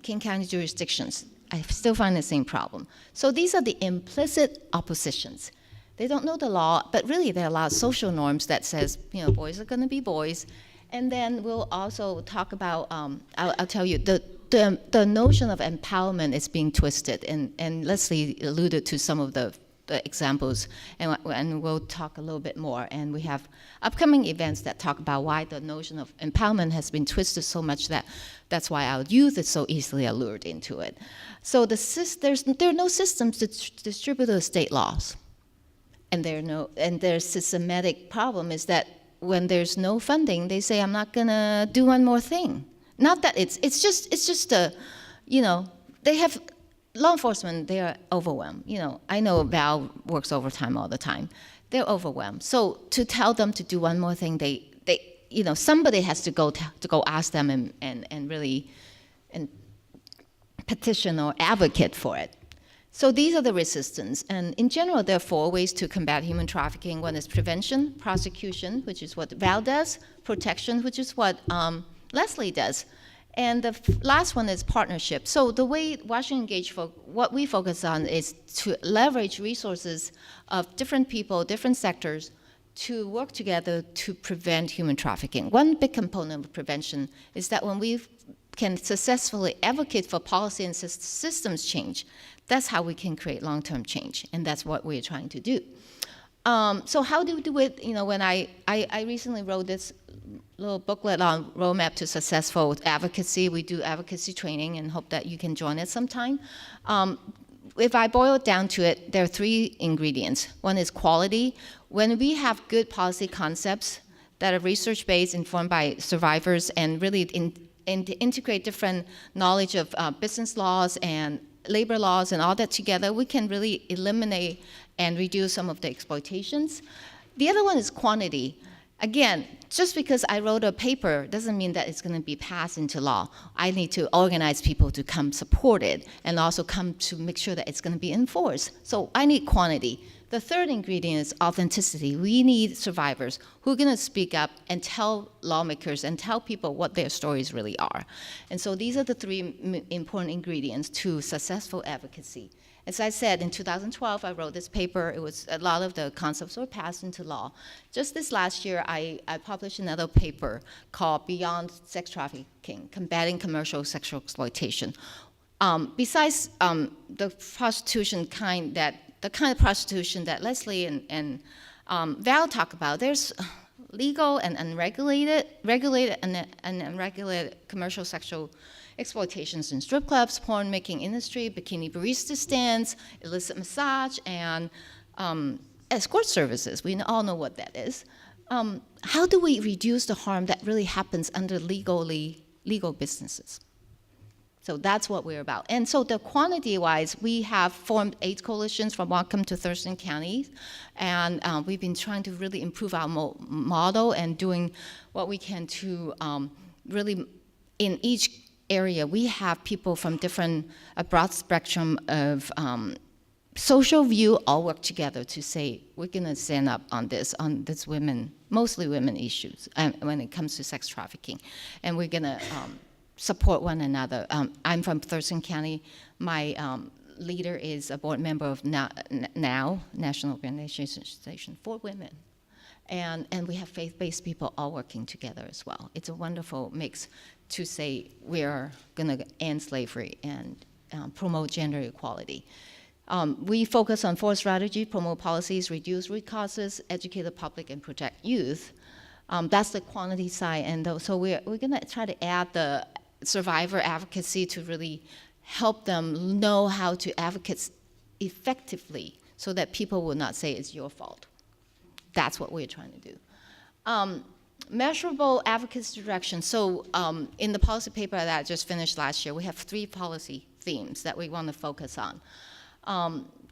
King County jurisdictions, I still find the same problem. So these are the implicit oppositions. They don't know the law, but really there are a lot of social norms that says, boys are going to be boys. And then we'll also talk about, I'll tell you, the notion of empowerment is being twisted, and Leslie alluded to some of the examples, and we'll talk a little bit more. And we have upcoming events that talk about why the notion of empowerment has been twisted so much that's why our youth is so easily allured into it. So there are no systems to distribute the state laws, and their systematic problem is that when there's no funding, they say, I'm not gonna do one more thing. Not that it's just they have. Law enforcement, they are overwhelmed. I know Val works overtime all the time. They're overwhelmed. So to tell them to do one more thing, they somebody has to go ask them and really petition or advocate for it. So these are the resistance. And in general, there are 4 ways to combat human trafficking. One is prevention, prosecution, which is what Val does, protection, which is what Leslie does. And the last one is partnership. So the way Washington Engage, what we focus on is to leverage resources of different people, different sectors, to work together to prevent human trafficking. One big component of prevention is that when we can successfully advocate for policy and systems change, that's how we can create long-term change, and that's what we're trying to do. So how do we do it? When I recently wrote this little booklet on roadmap to successful advocacy. We do advocacy training and hope that you can join us sometime. If I boil it down to it, there are three ingredients. One is quality. When we have good policy concepts that are research-based, informed by survivors, and really integrate different knowledge of business laws and labor laws and all that together, we can really eliminate and reduce some of the exploitations. The other one is quantity. Again, just because I wrote a paper doesn't mean that it's going to be passed into law. I need to organize people to come support it and also come to make sure that it's going to be enforced. So I need quantity. The third ingredient is authenticity. We need survivors who are going to speak up and tell lawmakers and tell people what their stories really are. And so these are the three important ingredients to successful advocacy. As I said, in 2012, I wrote this paper. It was a lot of the concepts were passed into law. Just this last year, I published another paper called Beyond Sex Trafficking, Combating Commercial Sexual Exploitation. Besides the prostitution the kind of prostitution that Leslie and Val talk about, there's legal and regulated and unregulated commercial sexual exploitations in strip clubs, porn making industry, bikini barista stands, illicit massage, and escort services. We all know what that is. How do we reduce the harm that really happens under legal businesses? So that's what we're about. And so the quantity-wise, we have formed 8 coalitions from Whatcom to Thurston counties, and we've been trying to really improve our model and doing what we can to really, in each area, we have people from a broad spectrum of social view all work together to say, we're gonna stand up on this mostly women issues when it comes to sex trafficking. And we're gonna support one another. I'm from Thurston County. My leader is a board member of NOW, National Organization for Women. And we have faith-based people all working together as well. It's a wonderful mix to say we're gonna end slavery and promote gender equality. We focus on 4 strategies: promote policies, reduce root causes, educate the public, and protect youth. That's the quantity side, and so we're gonna try to add the survivor advocacy to really help them know how to advocate effectively so that people will not say it's your fault. That's what we're trying to do. Measurable advocacy direction. So in the policy paper that I just finished last year, we have 3 policy themes that we want to focus on.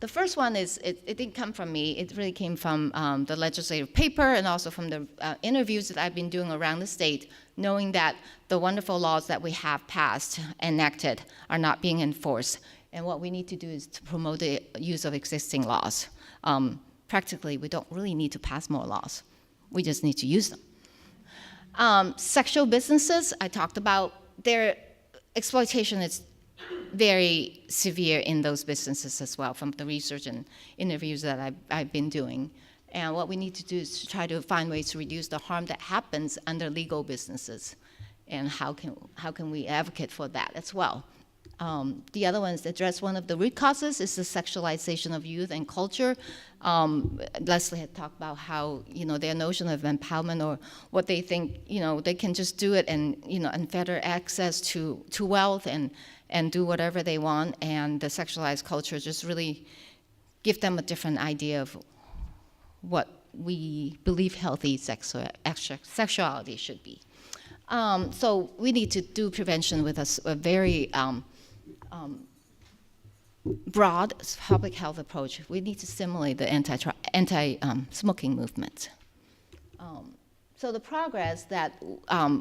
The first one is, it didn't come from me, it really came from the legislative paper and also from the interviews that I've been doing around the state, knowing that the wonderful laws that we have passed, enacted, are not being enforced. And what we need to do is to promote the use of existing laws. Practically, we don't really need to pass more laws. We just need to use them. Sexual businesses, I talked about, their exploitation is very severe in those businesses as well, from the research and interviews that I've been doing. And what we need to do is to try to find ways to reduce the harm that happens under legal businesses. And how can we advocate for that as well? The other one is to address one of the root causes is the sexualization of youth and culture. Leslie had talked about how, their notion of empowerment, or what they think, they can just do it and, unfettered access to wealth and do whatever they want. And the sexualized culture just really give them a different idea of what we believe healthy sexuality should be. So we need to do prevention with a very broad public health approach. We need to stimulate the anti-smoking movement. So the progress that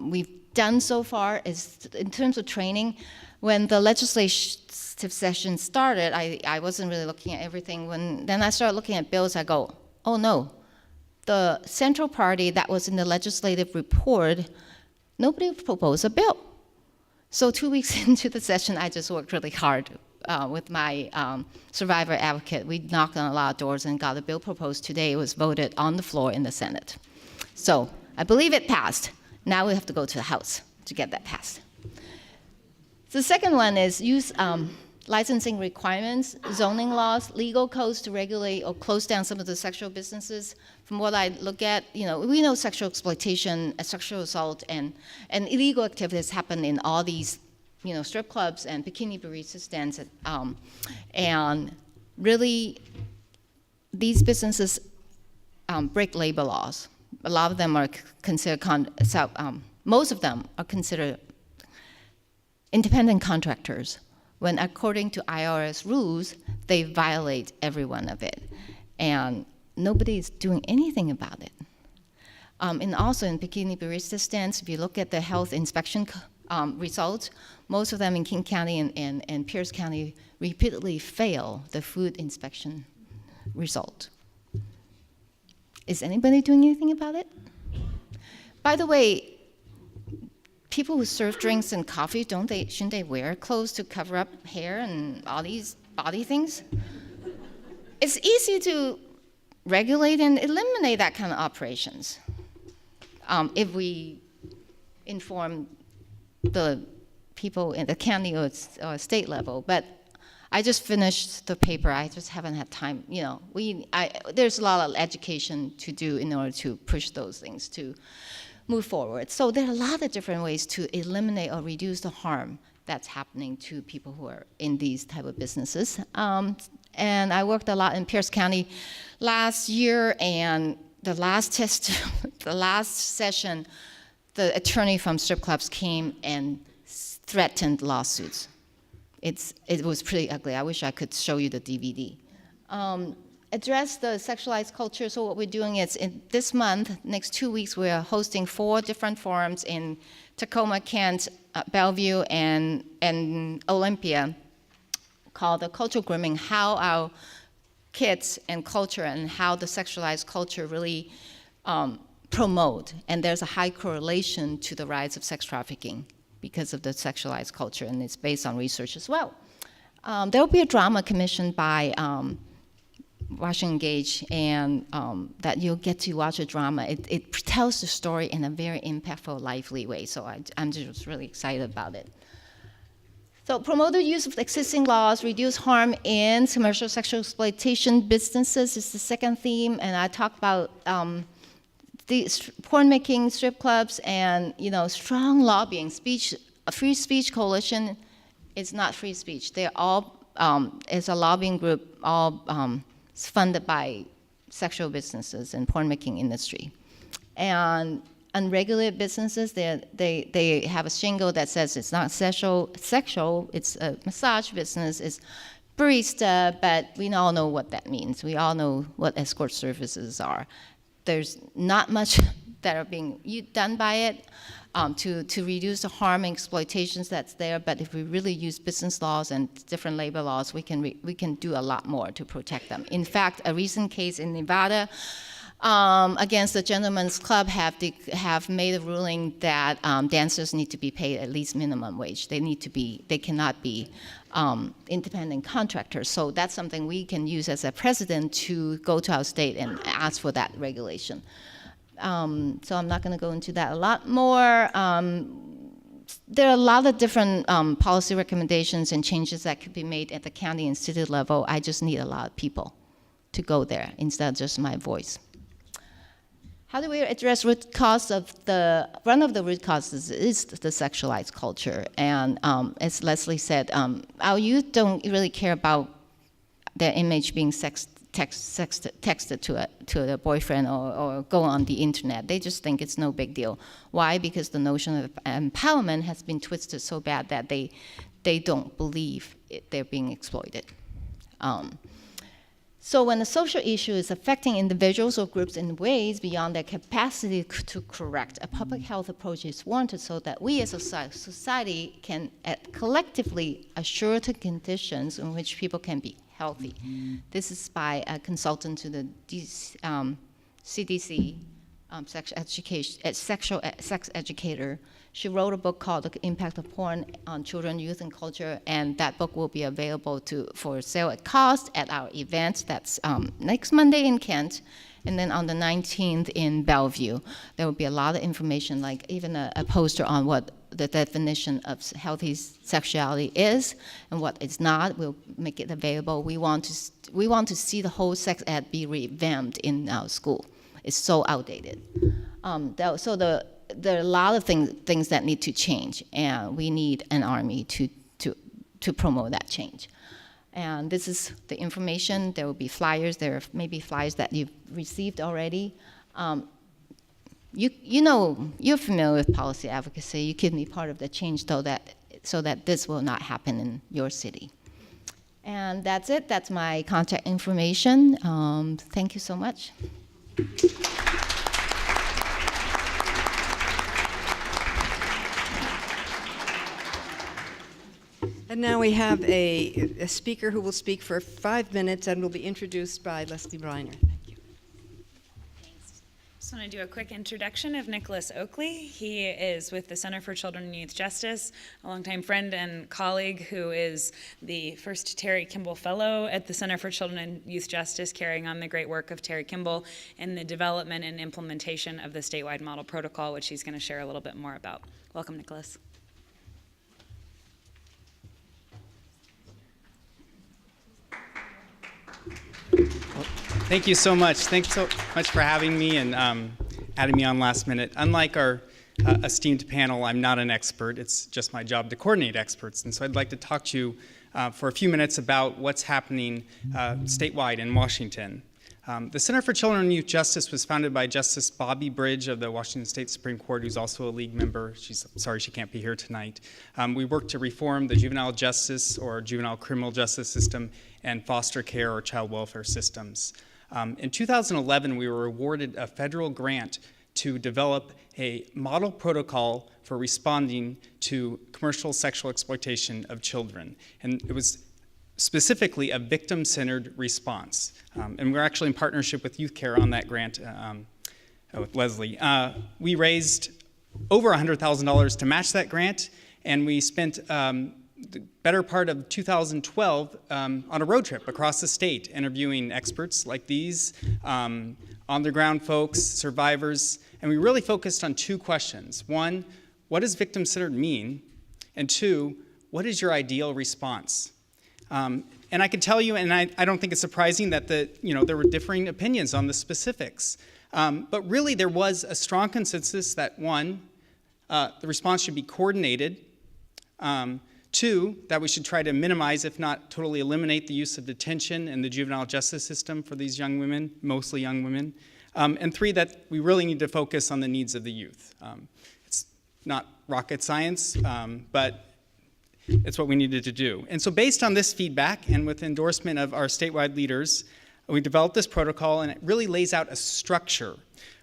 we've done so far is, in terms of training, when the legislative session started, I wasn't really looking at everything. Then I started looking at bills, I go, oh no, the central party that was in the legislative report, nobody proposed a bill. So 2 weeks into the session, I just worked really hard with my survivor advocate. We knocked on a lot of doors and got a bill proposed today. It was voted on the floor in the Senate. So I believe it passed. Now we have to go to the House to get that passed. The second one is use licensing requirements, zoning laws, legal codes to regulate or close down some of the sexual businesses. From what I look at, we know sexual exploitation, sexual assault, and illegal activities happen in all these, strip clubs and bikini barista stands. And really, these businesses break labor laws. A lot of them are considered, most of them are considered independent contractors, when according to IRS rules, they violate every one of it. And nobody is doing anything about it. And also in bikini barista stands, if you look at the health inspection results, most of them in King County and Pierce County repeatedly fail the food inspection result. Is anybody doing anything about it? By the way, people who serve drinks and coffee, shouldn't they wear clothes to cover up hair and all these body things? It's easy to regulate and eliminate that kind of operations if we inform the people in the county or state level. But I just finished the paper. I just haven't had time. There's a lot of education to do in order to push those things to move forward. So there are a lot of different ways to eliminate or reduce the harm that's happening to people who are in these type of businesses. And I worked a lot in Pierce County last year, and the last session, the attorney from strip clubs came and threatened lawsuits. It was pretty ugly. I wish I could show you the DVD. Address the sexualized culture. So what we're doing is, in this month, next 2 weeks, we're hosting 4 different forums in Tacoma, Kent, Bellevue, and Olympia, called the Cultural Grooming, how our kids and culture and how the sexualized culture really promote. And there's a high correlation to the rise of sex trafficking because of the sexualized culture, and it's based on research as well. There will be a drama commissioned by Washington Gage, and that you'll get to watch a drama. It tells the story in a very impactful, lively way, so I'm just really excited about it. So promote the use of existing laws, reduce harm in commercial sexual exploitation businesses is the second theme, and I talked about the porn-making strip clubs and strong lobbying. Free Speech Coalition is not free speech. They're all, it's a lobbying group, all funded by sexual businesses and porn-making industry. And unregulated businesses, they have a shingle that says it's not sexual, it's a massage business, it's barista, but we all know what that means. We all know what escort services are. There's not much that are being done by it to reduce the harm and exploitations that's there, but if we really use business laws and different labor laws, we can do a lot more to protect them. In fact, a recent case in Nevada against the Gentlemen's Club have made a ruling that dancers need to be paid at least minimum wage. They cannot be independent contractors. So that's something we can use as a precedent to go to our state and ask for that regulation. So I'm not going to go into that a lot more. There are a lot of different policy recommendations and changes that could be made at the county and city level. I just need a lot of people to go there instead of just my voice. How do we address root cause of one of the root causes is the sexualized culture. And as Leslie said, our youth don't really care about their image being texted to a boyfriend or go on the internet. They just think it's no big deal. Why? Because the notion of empowerment has been twisted so bad that they don't believe they're being exploited. So when a social issue is affecting individuals or groups in ways beyond their capacity to correct, a public health approach is warranted so that we as a society can collectively assure the conditions in which people can be healthy. This is by a consultant to the CDC, sex educator. She wrote a book called The Impact of Porn on Children, Youth, and Culture, and that book will be available for sale at cost at our event. That's next Monday in Kent, and then on the 19th in Bellevue. There will be a lot of information, like even a poster on what the definition of healthy sexuality is and what it's not. We'll make it available. We want to see the whole sex ed be revamped in our school. It's so outdated. So there are a lot of things that need to change, and we need an army to promote that change. And this is the information. There will be flyers. There are maybe flyers that you've received already. You know, you're familiar with policy advocacy. You can be part of the change so that this will not happen in your city. And that's it. That's my contact information. Thank you so much. And now we have a speaker who will speak for 5 minutes and will be introduced by Leslie Briner. Thank you. Thanks. Just want to do a quick introduction of Nicholas Oakley. He is with the Center for Children and Youth Justice, a longtime friend and colleague who is the first Terry Kimball Fellow at the Center for Children and Youth Justice, carrying on the great work of Terry Kimball in the development and implementation of the statewide model protocol, which he's going to share a little bit more about. Welcome, Nicholas. Thank you so much. Thanks so much for having me and adding me on last minute. Unlike our esteemed panel, I'm not an expert. It's just my job to coordinate experts. And so I'd like to talk to you for a few minutes about what's happening statewide in Washington. The Center for Children and Youth Justice was founded by Justice Bobby Bridge of the Washington State Supreme Court, who's also a league member. She's sorry she can't be here tonight. We work to reform the juvenile justice or juvenile criminal justice system and foster care or child welfare systems. In 2011, we were awarded a federal grant to develop a model protocol for responding to commercial sexual exploitation of children. And it was specifically a victim-centered response. And we're actually in partnership with YouthCare on that grant with Leslie. We raised over $100,000 to match that grant, and we spent the better part of 2012 on a road trip across the state, interviewing experts like these, on-the-ground folks, survivors, and we really focused on 2 questions. 1, what does victim-centered mean? And 2, what is your ideal response? And I can tell you, and I don't think it's surprising that there were differing opinions on the specifics. But really, there was a strong consensus that 1, the response should be coordinated. 2, that we should try to minimize, if not totally eliminate, the use of detention in the juvenile justice system for these young women, mostly young women. And 3, that we really need to focus on the needs of the youth. It's not rocket science, but it's what we needed to do. And so based on this feedback and with endorsement of our statewide leaders, we developed this protocol, and it really lays out a structure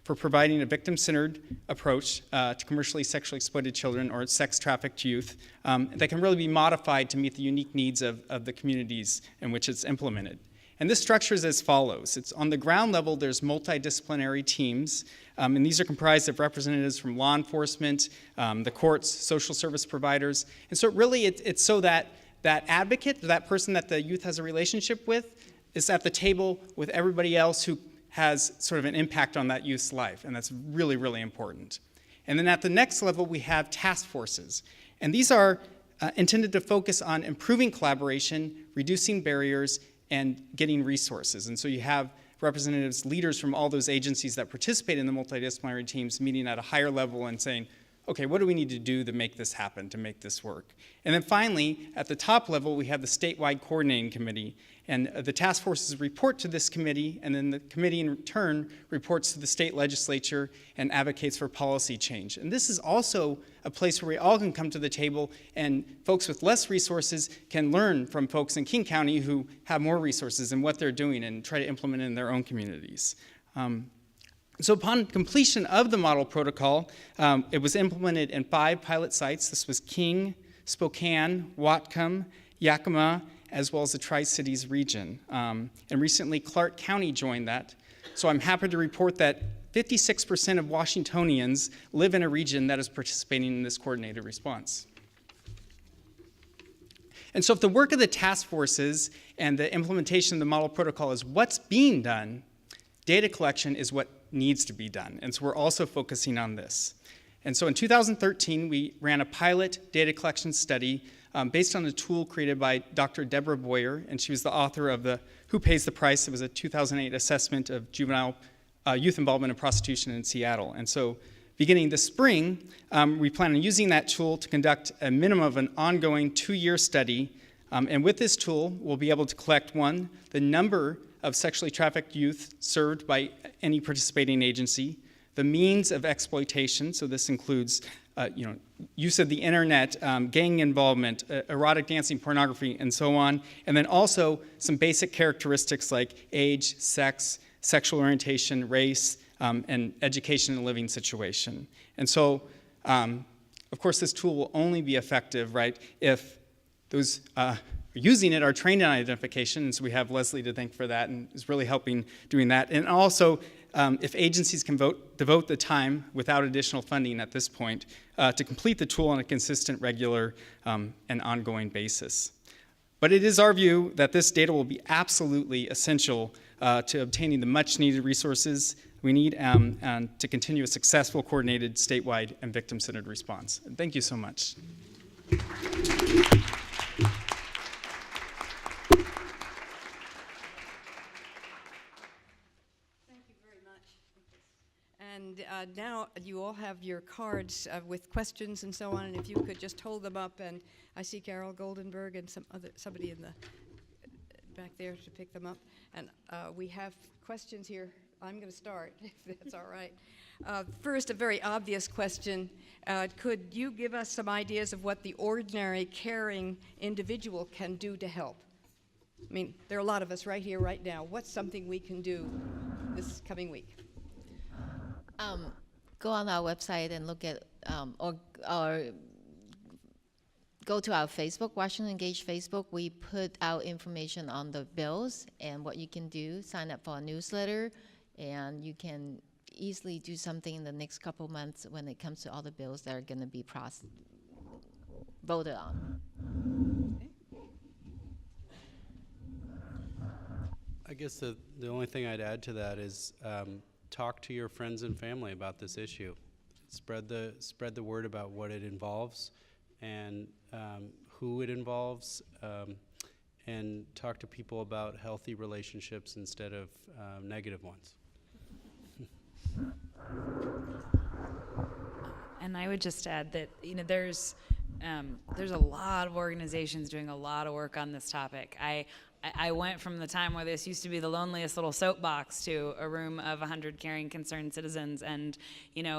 for providing a victim-centered approach to commercially sexually exploited children or sex-trafficked youth that can really be modified to meet the unique needs of the communities in which it's implemented. And this structure is as follows. It's on the ground level, there's multidisciplinary teams, and these are comprised of representatives from law enforcement, the courts, social service providers. And so really it's so that that advocate, that person that the youth has a relationship with, is at the table with everybody else who has sort of an impact on that youth's life, and that's really, really important. And then at the next level, we have task forces. And these are intended to focus on improving collaboration, reducing barriers, and getting resources. And so you have representatives, leaders from all those agencies that participate in the multidisciplinary teams meeting at a higher level and saying, okay, what do we need to do to make this happen, to make this work? And then finally, at the top level, we have the statewide coordinating committee. And the task forces report to this committee, and then the committee in turn reports to the state legislature and advocates for policy change. And this is also a place where we all can come to the table, and folks with less resources can learn from folks in King County who have more resources and what they're doing and try to implement it in their own communities. So upon completion of the model protocol, it was implemented in 5 pilot sites. This was King, Spokane, Whatcom, Yakima, as well as the Tri-Cities region. And recently, Clark County joined that. So I'm happy to report that 56% of Washingtonians live in a region that is participating in this coordinated response. And so if the work of the task forces and the implementation of the model protocol is what's being done, data collection is what needs to be done. And so we're also focusing on this. And so in 2013, we ran a pilot data collection study based on a tool created by Dr. Deborah Boyer, and she was the author of the Who Pays the Price? It was a 2008 assessment of juvenile youth involvement in prostitution in Seattle. And so beginning this spring, we plan on using that tool to conduct a minimum of an ongoing 2-year study. And with this tool, we'll be able to collect, one, the number of sexually trafficked youth served by any participating agency, the means of exploitation, so this includes use of the internet, gang involvement, erotic dancing, pornography, and so on, and then also some basic characteristics like age, sex, sexual orientation, race, and education and living situation. And so, of course, this tool will only be effective, right, if those using it are trained in identification, and so we have Leslie to thank for that, and is really helping doing that. And also, if agencies can devote the time without additional funding at this point to complete the tool on a consistent, regular, and ongoing basis. But it is our view that this data will be absolutely essential to obtaining the much-needed resources we need to continue a successful, coordinated, statewide, and victim-centered response. And thank you so much. And now you all have your cards with questions and so on, and if you could just hold them up, and I see Carol Goldenberg and somebody in the back there to pick them up. And we have questions here. I'm going to start, if that's all right. First, a very obvious question. Could you give us some ideas of what the ordinary caring individual can do to help? I mean, there are a lot of us right here, right now. What's something we can do this coming week? Go on our website and look at, or go to our Facebook, Washington Engage Facebook. We put out information on the bills and what you can do. Sign up for a newsletter, and you can easily do something in the next couple months when it comes to all the bills that are going to be voted on. I guess the only thing I'd add to that is talk to your friends and family about this issue. Spread the word about what it involves and who it involves, and talk to people about healthy relationships instead of negative ones. And I would just add that there's a lot of organizations doing a lot of work on this topic. I went from the time where this used to be the loneliest little soapbox to a room of 100 caring, concerned citizens and,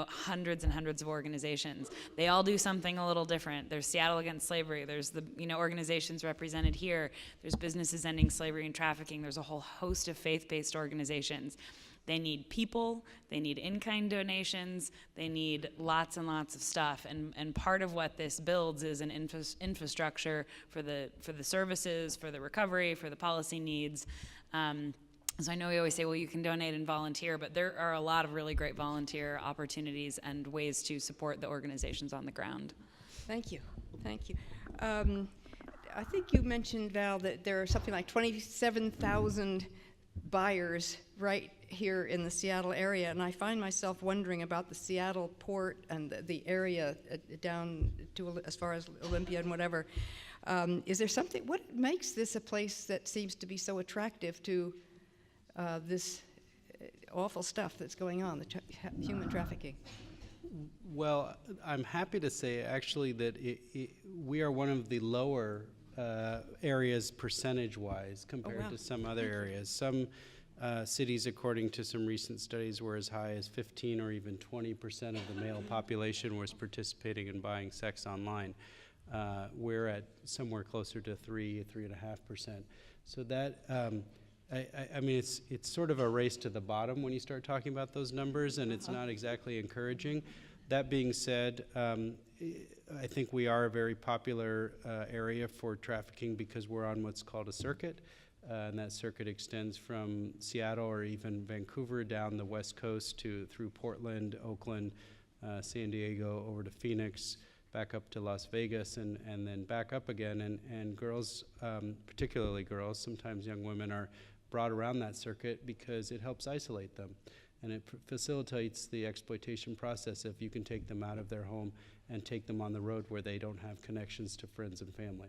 hundreds and hundreds of organizations. They all do something a little different. There's Seattle Against Slavery. There's the, organizations represented here. There's Businesses Ending Slavery and Trafficking. There's a whole host of faith-based organizations. They need people, they need in-kind donations, they need lots and lots of stuff. And part of what this builds is an infrastructure for the services, for the recovery, for the policy needs. So I know we always say, well, you can donate and volunteer, but there are a lot of really great volunteer opportunities and ways to support the organizations on the ground. Thank you. Thank you. I think you mentioned, Val, that there are something like 27,000 buyers right here in the Seattle area, and I find myself wondering about the Seattle port and the area down to as far as Olympia and whatever. Is there something, what makes this a place that seems to be so attractive to this awful stuff that's going on, the human trafficking? Well, I'm happy to say actually that we are one of the lower areas percentage-wise compared to some other areas. Some cities, according to some recent studies, were as high as 15 or even 20% of the male population was participating in buying sex online. We're at somewhere closer to 3.5%. So that, I mean, it's sort of a race to the bottom when you start talking about those numbers, and it's not exactly encouraging. That being said, I think we are a very popular area for trafficking because we're on what's called a circuit, and that circuit extends from Seattle or even Vancouver down the west coast through Portland, Oakland, San Diego, over to Phoenix, back up to Las Vegas, and then back up again. And girls, particularly girls, sometimes young women, are brought around that circuit because it helps isolate them. And it facilitates the exploitation process if you can take them out of their home and take them on the road where they don't have connections to friends and family.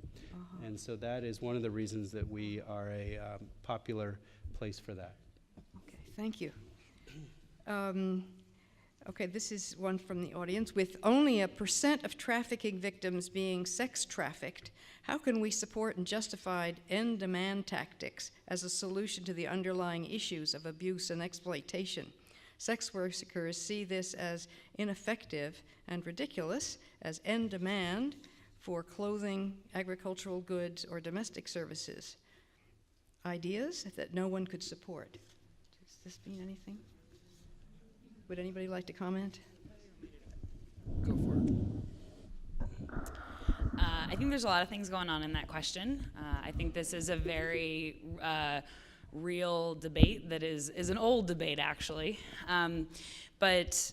And so that is one of the reasons that we are a popular place for that. Okay, thank you. Okay, this is one from the audience. With only 1% of trafficking victims being sex trafficked, how can we support and justify end demand tactics as a solution to the underlying issues of abuse and exploitation? Sex workers see this as ineffective and ridiculous as end demand for clothing, agricultural goods, or domestic services. Ideas that no one could support. Does this mean anything? Would anybody like to comment? Go for it. I think there's a lot of things going on in that question. I think this is a very real debate that is an old debate, actually. But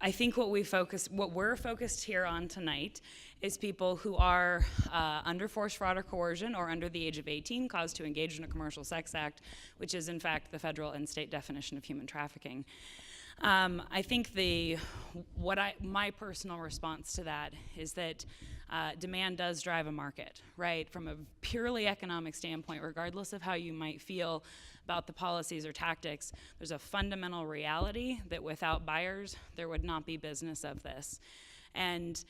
I think what we're focused here on tonight is people who are under force, fraud, or coercion, or under the age of 18, caused to engage in a commercial sex act, which is in fact the federal and state definition of human trafficking. I think my personal response to that is that demand does drive a market, right? From a purely economic standpoint, regardless of how you might feel about the policies or tactics, there's a fundamental reality that without buyers, there would not be business of this. And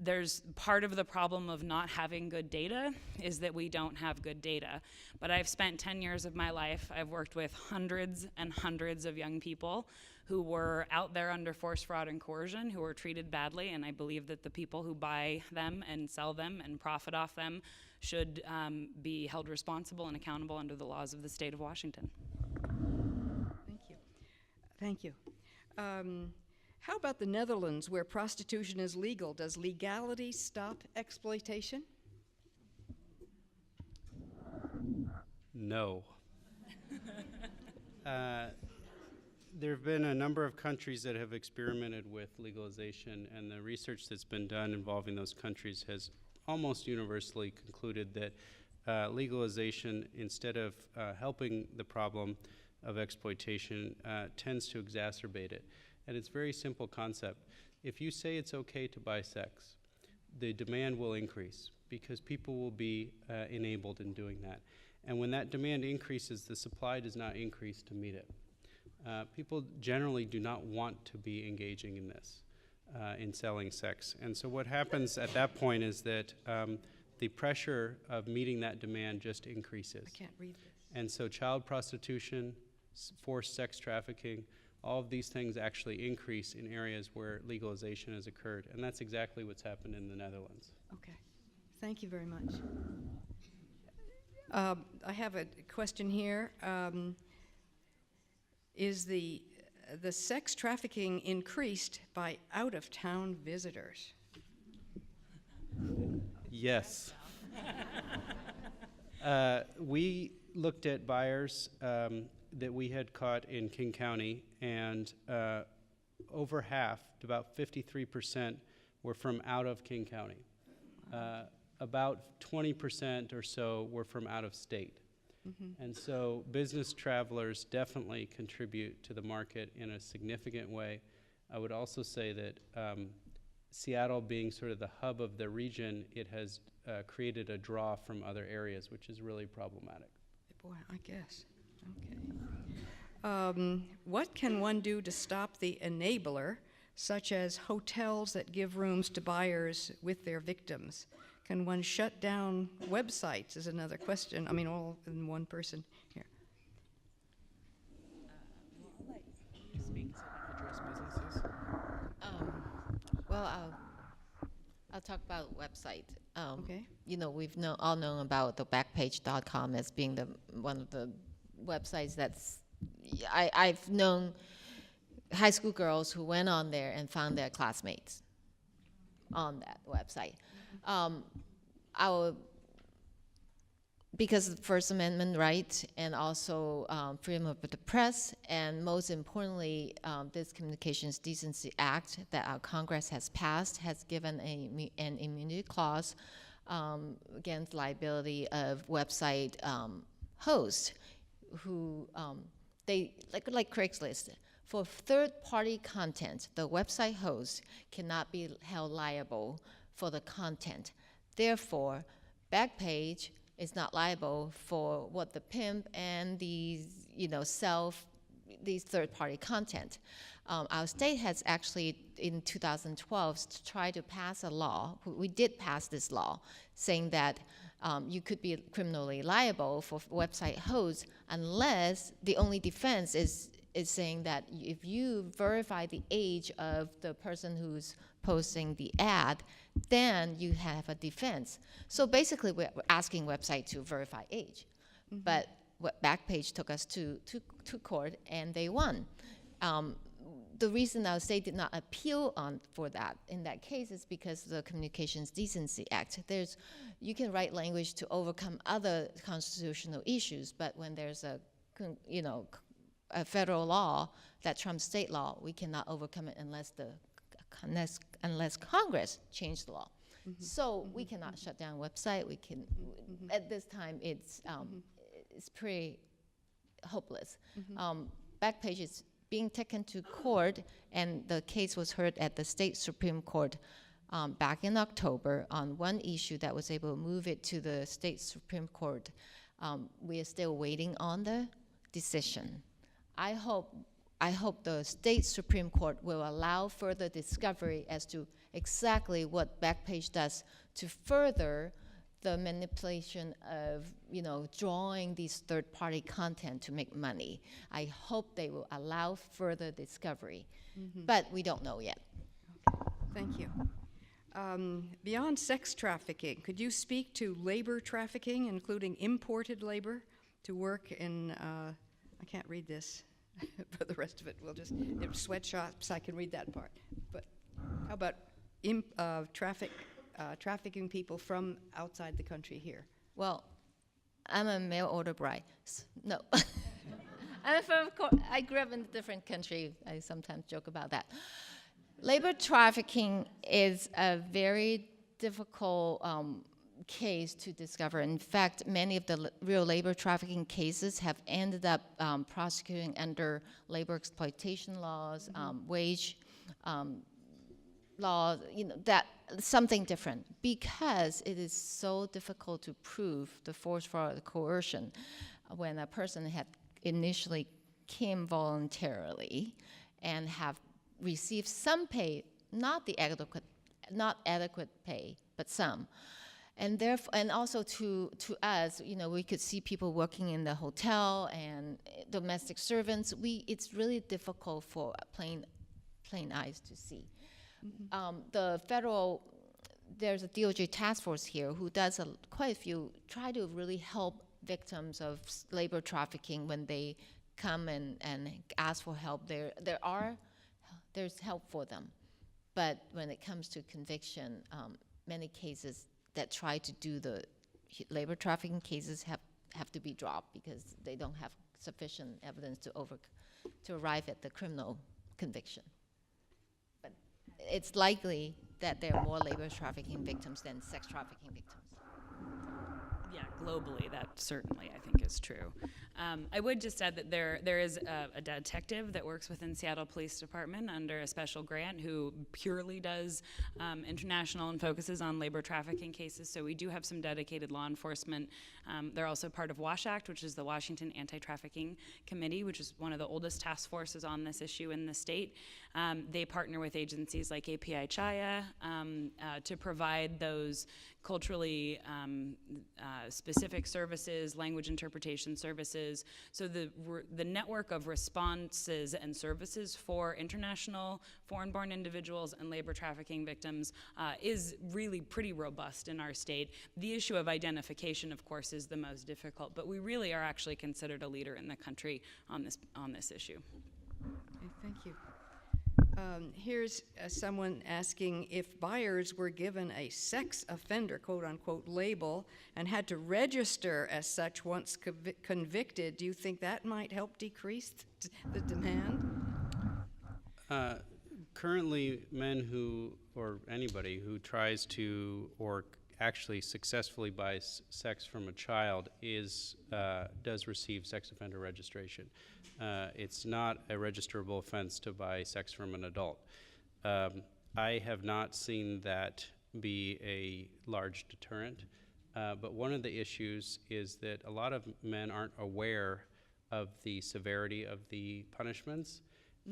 there's part of the problem of not having good data is that we don't have good data. But I've spent 10 years of my life, I've worked with hundreds and hundreds of young people who were out there under force, fraud, and coercion, who were treated badly, and I believe that the people who buy them and sell them and profit off them should be held responsible and accountable under the laws of the state of Washington. Thank you. Thank you. How about the Netherlands, where prostitution is legal? Does legality stop exploitation? No. There have been a number of countries that have experimented with legalization, and the research that's been done involving those countries has almost universally concluded that legalization, instead of helping the problem of exploitation, tends to exacerbate it. And it's a very simple concept. If you say it's okay to buy sex, the demand will increase because people will be enabled in doing that. And when that demand increases, the supply does not increase to meet it. People generally do not want to be engaging in this, in selling sex. And so what happens at that point is that the pressure of meeting that demand just increases. I can't read this. And so child prostitution, forced sex trafficking, all of these things actually increase in areas where legalization has occurred. And that's exactly what's happened in the Netherlands. Okay. Thank you very much. I have a question here. Is the sex trafficking increased by out-of-town visitors? Yes. We looked at buyers that we had caught in King County, and over half, about 53%, were from out of King County. About 20% or so were from out of state. Mm-hmm. And so business travelers definitely contribute to the market in a significant way. I would also say that Seattle being sort of the hub of the region, it has created a draw from other areas, which is really problematic. Boy, I guess. Okay. What can one do to stop the enabler, such as hotels that give rooms to buyers with their victims? Can one shut down websites is another question. I mean, all in one person here. I'll let you speak to Address businesses. Well, I'll talk about website. Okay. We've all known about the Backpage.com as being one of the websites that's. I've known high school girls who went on there and found their classmates on that website. Because of the First Amendment right, and also freedom of the press, and most importantly, this Communications Decency Act that our Congress has passed has given an immunity clause against liability of website hosts who like Craigslist, for third-party content, the website host cannot be held liable for the content. Therefore, Backpage is not liable for what the pimp and these, these third-party content. Our state has actually, in 2012, tried to pass a law. We did pass this law, saying that you could be criminally liable for website hosts unless the only defense is saying that if you verify the age of the person who's posting the ad, then you have a defense. So basically, we're asking website to verify age. Mm-hmm. But what Backpage took us to court, and they won. The reason our state did not appeal for that in that case is because of the Communications Decency Act. You can write language to overcome other constitutional issues, but when there's a federal law that trumps state law, we cannot overcome it unless Congress changed the law. Mm-hmm. So we cannot shut down website. We can at this time it's pretty hopeless. Mm-hmm. Backpage is being taken to court, and the case was heard at the state Supreme Court back in October on one issue that was able to move it to the state Supreme Court. We are still waiting on the decision. I hope the state Supreme Court will allow further discovery as to exactly what Backpage does to further the manipulation of, drawing these third-party content to make money. I hope they will allow further discovery, but we don't know yet. Okay. Thank you. Beyond sex trafficking, could you speak to labor trafficking, including imported labor, to work in, I can't read this, for the rest of it, we'll just, sweatshops, I can read that part. But how about trafficking people from outside the country here? Well, I'm a mail-order bride. No. I grew up in a different country. I sometimes joke about that. Labor trafficking is a very difficult case to discover. In fact, many of the real labor trafficking cases have ended up prosecuting under labor exploitation laws, wage law, that something different, because it is so difficult to prove the force, fraud, or coercion when a person had initially came voluntarily and have received some pay, not adequate pay, but some. And therefore, and also to us, we could see people working in the hotel and domestic servants. It's really difficult for plain eyes to see. Mm-hmm. There's a DOJ task force here who does quite a few, try to really help victims of labor trafficking when they come and ask for help. There's help for them. But when it comes to conviction, many cases that try to do the labor trafficking cases have to be dropped because they don't have sufficient evidence to arrive at the criminal conviction. But it's likely that there are more labor trafficking victims than sex trafficking victims. Yeah, globally, that certainly, I think, is true. I would just add that there is a detective that works within Seattle Police Department under a special grant who purely does international and focuses on labor trafficking cases. So we do have some dedicated law enforcement. They're also part of WASH Act, which is the Washington Anti-Trafficking Committee, which is one of the oldest task forces on this issue in the state. They partner with agencies like API CHIA to provide those culturally specific services, language interpretation services. So the network of responses and services for international foreign-born individuals and labor trafficking victims is really pretty robust in our state. The issue of identification, of course, is the most difficult, but we really are actually considered a leader in the country on this issue. Okay, thank you. Here's someone asking if buyers were given a sex offender, quote unquote, label and had to register as such once convicted, do you think that might help decrease the demand? Currently, men or anybody who tries to or actually successfully buys sex from a child does receive sex offender registration. It's not a registerable offense to buy sex from an adult. I have not seen that be a large deterrent, but one of the issues is that a lot of men aren't aware of the severity of the punishments,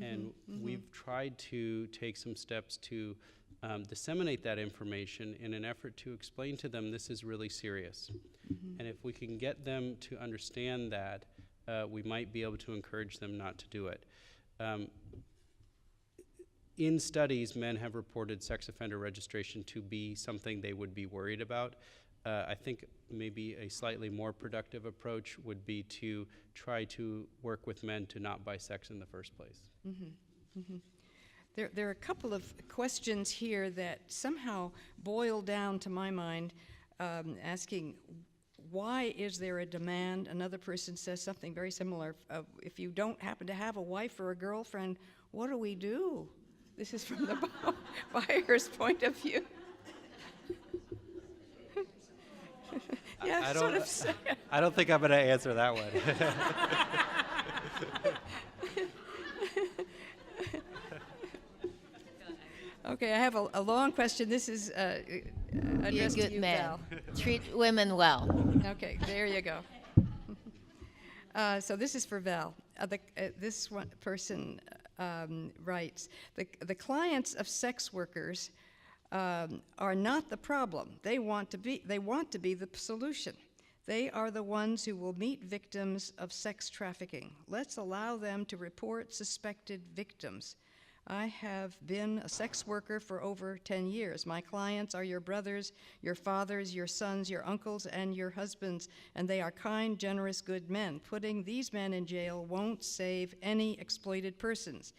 and we've tried to take some steps to disseminate that information in an effort to explain to them this is really serious. And if we can get them to understand that, we might be able to encourage them not to do it. In studies, men have reported sex offender registration to be something they would be worried about. I think maybe a slightly more productive approach would be to try to work with men to not buy sex in the first place. There are a couple of questions here that somehow boil down, to my mind, asking, why is there a demand? Another person says something very similar. If you don't happen to have a wife or a girlfriend, what do we do? This is from the buyer's point of view. Yeah, sort of sad. I don't think I'm going to answer that one. Okay, I have a long question. This is Be a addressed to good you, man. Val. Treat women well. Okay, there you go. So this is for Val. This one person writes, the clients of sex workers are not the problem. They want to be the solution. They are the ones who will meet victims of sex trafficking. Let's allow them to report suspected victims. I have been a sex worker for over 10 years. My clients are your brothers, your fathers, your sons, your uncles, and your husbands, and they are kind, generous, good men. Putting these men in jail won't save any exploited persons.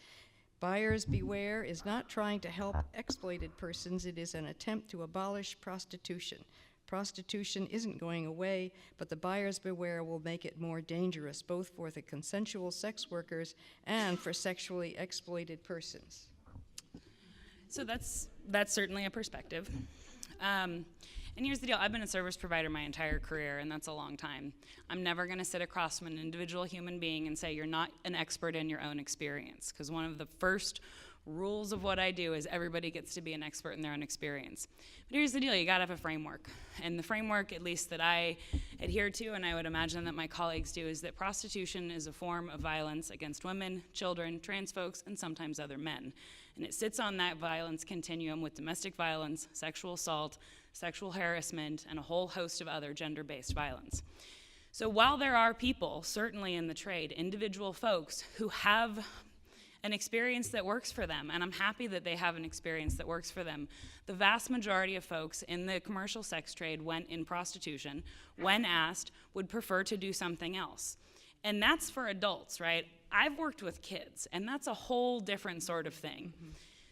Buyers Beware is not trying to help exploited persons. It is an attempt to abolish prostitution. Prostitution isn't going away, but the Buyers Beware will make it more dangerous, both for the consensual sex workers and for sexually exploited persons. So that's certainly a perspective. And here's the deal. I've been a service provider my entire career, and that's a long time. I'm never going to sit across from an individual human being and say you're not an expert in your own experience, because one of the first rules of what I do is everybody gets to be an expert in their own experience. But here's the deal. You got to have a framework. And the framework, at least that I adhere to, and I would imagine that my colleagues do, is that prostitution is a form of violence against women, children, trans folks, and sometimes other men. And it sits on that violence continuum with domestic violence, sexual assault, sexual harassment, and a whole host of other gender-based violence. So while there are people, certainly in the trade, individual folks who have an experience that works for them, and I'm happy that they have an experience that works for them, the vast majority of folks in the commercial sex trade in prostitution, when asked, would prefer to do something else. And that's for adults, right? I've worked with kids, and that's a whole different sort of thing.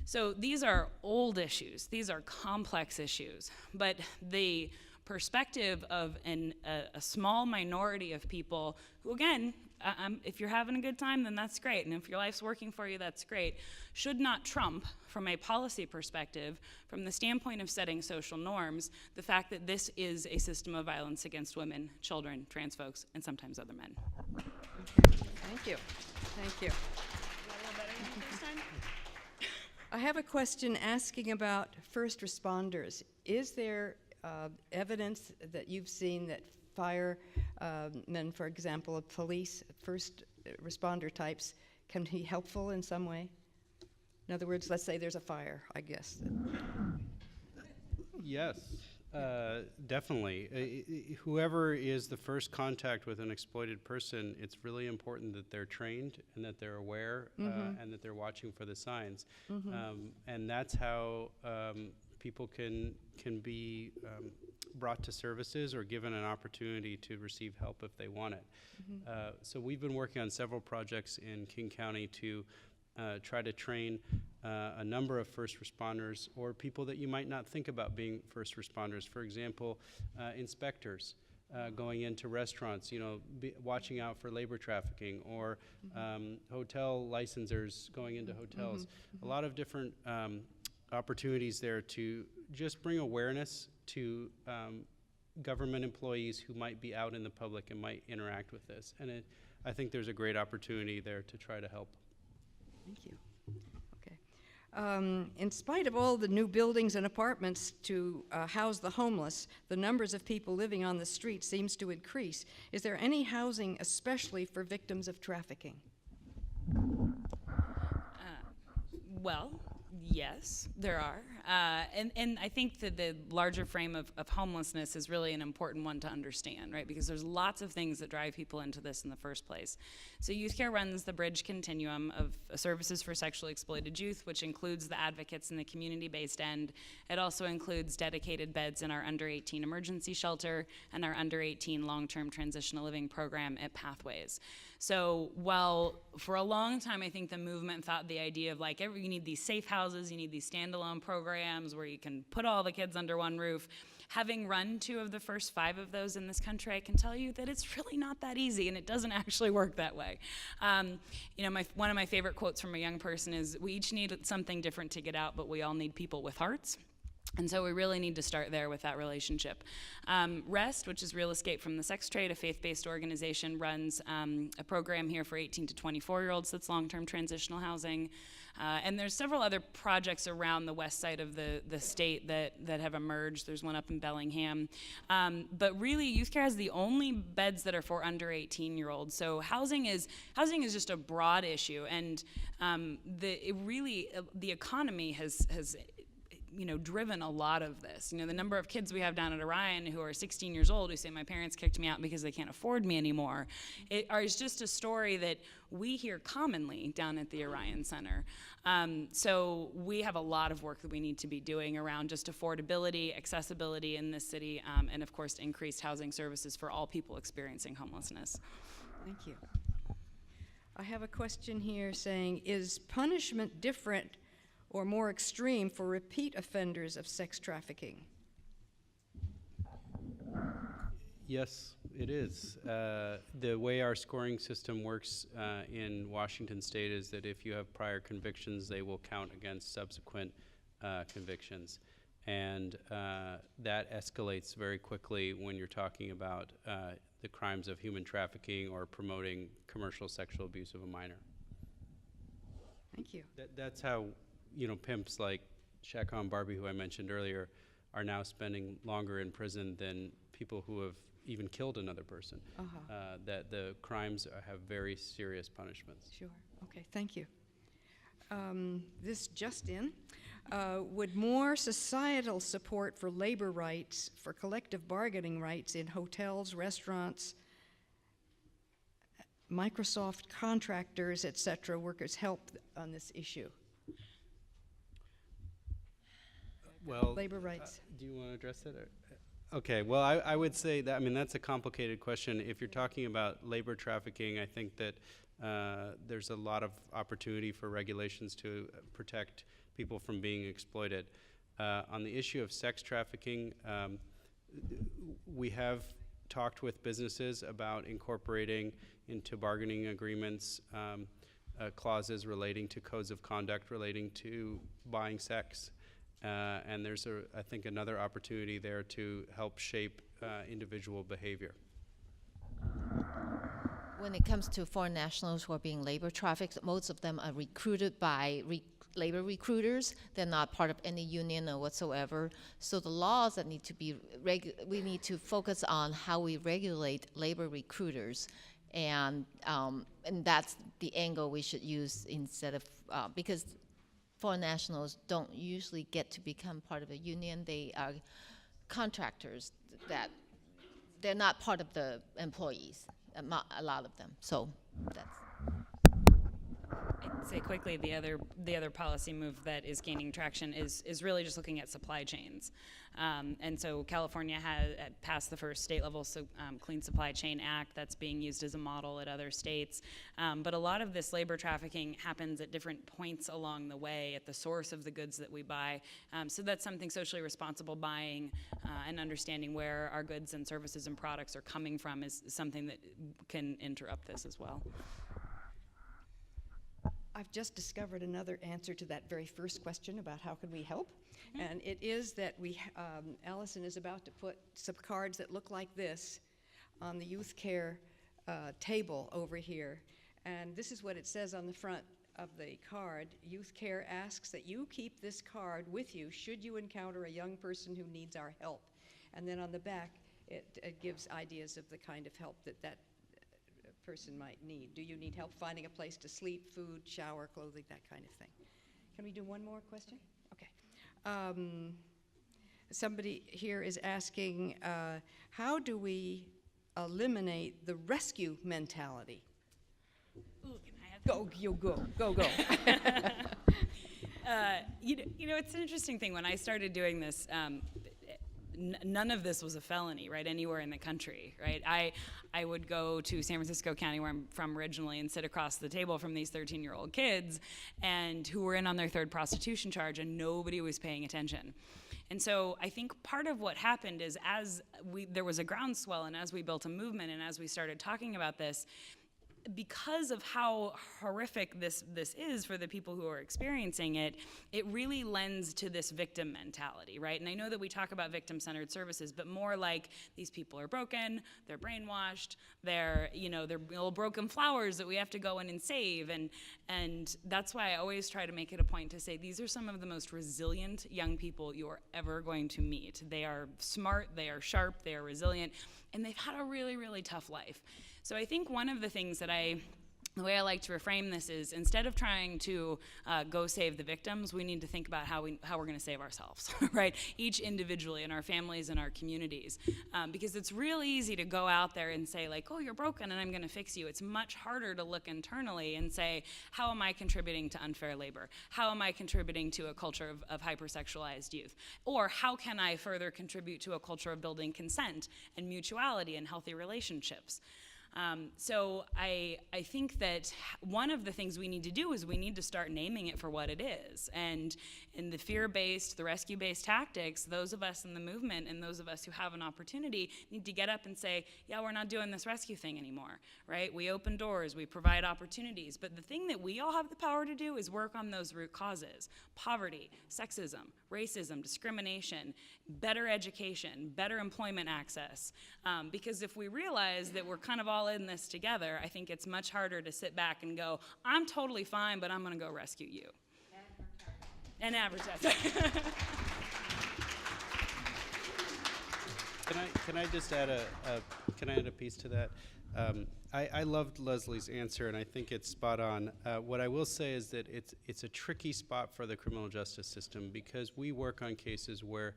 So these are old issues. These are complex issues. But the perspective of a small minority of people who, again, if you're having a good time, then that's great. And if your life's working for you, that's great. Should not trump, from a policy perspective, from the standpoint of setting social norms, the fact that this is a system of violence against women, children, trans folks, and sometimes other men. Thank you. Thank you. I have a question asking about first responders. Is there evidence that you've seen that firemen, for example, police, first responder types, can be helpful in some way? In other words, let's say there's a fire, I guess. Yes, definitely. Whoever is the first contact with an exploited person, it's really important that they're trained and that they're aware and that they're watching for the signs. And that's how people can be brought to services or given an opportunity to receive help if they want it. So we've been working on several projects in King County to try to train a number of first responders or people that you might not think about being first responders. For example, inspectors going into restaurants, watching out for labor trafficking, or hotel licensors going into hotels. A lot of different opportunities there to just bring awareness to government employees who might be out in the public and might interact with this. And I think there's a great opportunity there to try to help. Thank you. Okay. In spite of all the new buildings and apartments to house the homeless, the numbers of people living on the street seems to increase. Is there any housing especially for victims of trafficking? Well, yes, there are. And I think that the larger frame of homelessness is really an important one to understand, right? Because there's lots of things that drive people into this in the first place. So YouthCare runs the Bridge Continuum of services for sexually exploited youth, which includes the advocates in the community-based end. It also includes dedicated beds in our under 18 emergency shelter and our under 18 long-term transitional living program at Pathways. So while for a long time I think the movement thought the idea of like you need these safe houses, you need these standalone programs where you can put all the kids under one roof. Having run 2 of the first 5 of those in this country, I can tell you that it's really not that easy, and it doesn't actually work that way. One of my favorite quotes from a young person is, "We each need something different to get out, but we all need people with hearts." And so we really need to start there with that relationship. REST, which is Real Escape from the Sex Trade, a faith-based organization, runs a program here for 18 to 24-year-olds that's long-term transitional housing. And there's several other projects around the west side of the state that have emerged. There's one up in Bellingham. But really, YouthCare has the only beds that are for under 18-year-olds. So housing is just a broad issue. And the economy has driven a lot of this. The number of kids we have down at Orion who are 16 years old who say, my parents kicked me out because they can't afford me anymore, is just a story that we hear commonly down at the Orion Center. So we have a lot of work that we need to be doing around just affordability, accessibility in this city, and of course increased housing services for all people experiencing homelessness. Thank you. I have a question here saying, is punishment different or more extreme for repeat offenders of sex trafficking? Yes, it is. The way our scoring system works in Washington State is that if you have prior convictions, they will count against subsequent convictions. And that escalates very quickly when you're talking about the crimes of human trafficking or promoting commercial sexual abuse of a minor. Thank you. That's how pimps like Shaq Barbie, who I mentioned earlier, are now spending longer in prison than people who have even killed another person. That the crimes have very serious punishments. Sure. Okay, thank you. This just in. Would more societal support for labor rights, for collective bargaining rights in hotels, restaurants, Microsoft contractors, et cetera, workers help on this issue? Well, labor rights. Do you want to address that? Okay, well, I would say that, that's a complicated question. If you're talking about labor trafficking, I think that there's a lot of opportunity for regulations to protect people from being exploited. On the issue of sex trafficking, we have talked with businesses about incorporating into bargaining agreements clauses relating to codes of conduct relating to buying sex. And there's, I think, another opportunity there to help shape individual behavior. When it comes to foreign nationals who are being labor trafficked, most of them are recruited by labor recruiters. They're not part of any union or whatsoever. So the laws that need to be, we need to focus on how we regulate labor recruiters. And that's the angle we should use instead of, because foreign nationals don't usually get to become part of a union. They are contractors that they're not part of the employees, a lot of them. So that's. I'd say quickly the other policy move that is gaining traction is really just looking at supply chains. And so California has passed the first state level Clean Supply Chain Act that's being used as a model at other states. But a lot of this labor trafficking happens at different points along the way at the source of the goods that we buy. So that's something socially responsible buying and understanding where our goods and services and products are coming from is something that can interrupt this as well. I've just discovered another answer to that very first question about how can we help. And it is that Allison is about to put some cards that look like this on the YouthCare table over here. And this is what it says on the front of the card. YouthCare asks that you keep this card with you should you encounter a young person who needs our help. And then on the back, it gives ideas of the kind of help that person might need. Do you need help finding a place to sleep, food, shower, clothing, that kind of thing? Can we do one more question? Okay. Somebody here is asking, how do we eliminate the rescue mentality? Ooh, can I have Go. You know, it's an interesting thing. When I started doing this, none of this was a felony, right, anywhere in the country, right? I would go to San Francisco County, where I'm from originally, and sit across the table from these 13-year-old kids and who were in on their third prostitution charge, and nobody was paying attention. And so I think part of what happened is there was a groundswell, and as we built a movement and as we started talking about this, because of how horrific this is for the people who are experiencing it, it really lends to this victim mentality, right? And I know that we talk about victim-centered services, but more like these people are broken, they're brainwashed, they're little broken flowers that we have to go in and save, and that's why I always try to make it a point to say these are some of the most resilient young people you are ever going to meet. They are smart, they are sharp, they are resilient, and they've had a really, really tough life. So I think one of the things that the way I like to reframe this is, instead of trying to go save the victims, we need to think about how we're going to save ourselves, right? Each individually, in our families and our communities. Because it's really easy to go out there and say, like, oh, you're broken and I'm going to fix you. It's much harder to look internally and say, how am I contributing to unfair labor? How am I contributing to a culture of hypersexualized youth? Or how can I further contribute to a culture of building consent and mutuality and healthy relationships? So I think that one of the things we need to do is we need to start naming it for what it is. And in the fear-based, the rescue-based tactics, those of us in the movement and those of us who have an opportunity need to get up and say, yeah, we're not doing this rescue thing anymore, right? We open doors, we provide opportunities. But the thing that we all have the power to do is work on those root causes: poverty, sexism, racism, discrimination, better education, better employment access. Because if we realize that we're kind of all in this together, I think it's much harder to sit back and go, I'm totally fine, but I'm going to go rescue you. And advertise. Can I just add a piece to that? I loved Leslie's answer, and I think it's spot on. What I will say is that it's a tricky spot for the criminal justice system, because we work on cases where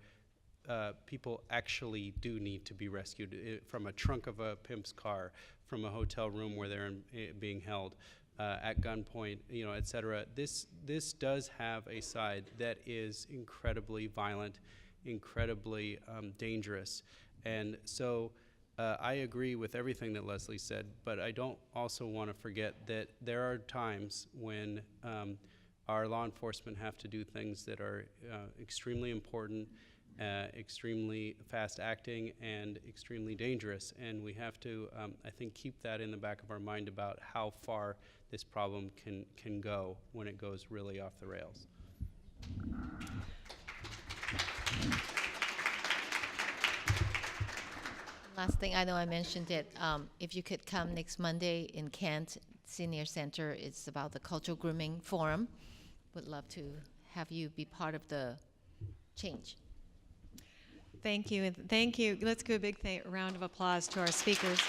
people actually do need to be rescued from a trunk of a pimp's car, from a hotel room where they're being held at gunpoint, et cetera. This does have a side that is incredibly violent, incredibly dangerous. And so I agree with everything that Leslie said, but I don't also want to forget that there are times when our law enforcement have to do things that are extremely important, extremely fast acting, and extremely dangerous. And we have to, I think, keep that in the back of our mind about how far this problem can go when it goes really off the rails. Last thing, I know I mentioned it, if you could come next Monday in Kent Senior Center, it's about the Cultural Grooming Forum. Would love to have you be part of the change. Thank you. Thank you. Let's give a big round of applause to our speakers.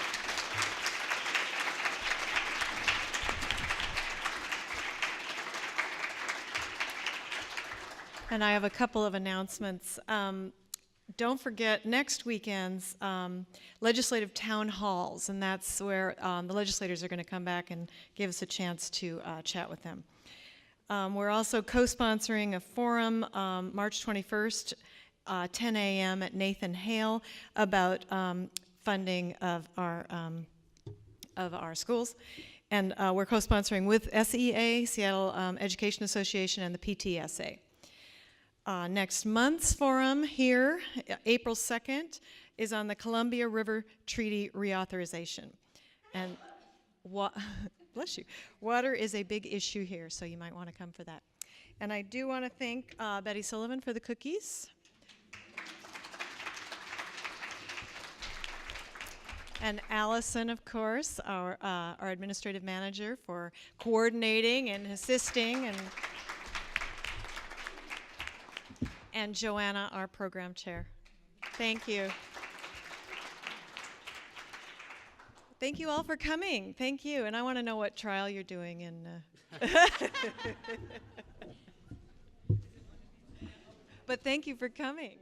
And I have a couple of announcements. Don't forget next weekend's legislative town halls, and that's where the legislators are going to come back and give us a chance to chat with them. We're also co-sponsoring a forum March 21st, 10 a.m. at Nathan Hale, about funding of our schools. And we're co-sponsoring with SEA, Seattle Education Association, and the PTSA. Next month's forum here, April 2nd, is on the Columbia River Treaty Reauthorization. And bless you. Water is a big issue here, so you might want to come for that. And I do want to thank Betty Sullivan for the cookies. And Allison, of course, our administrative manager, for coordinating and assisting, and Joanna, our program chair. Thank you. Thank you all for coming. Thank you. And I want to know what trial you're doing in. But thank you for coming.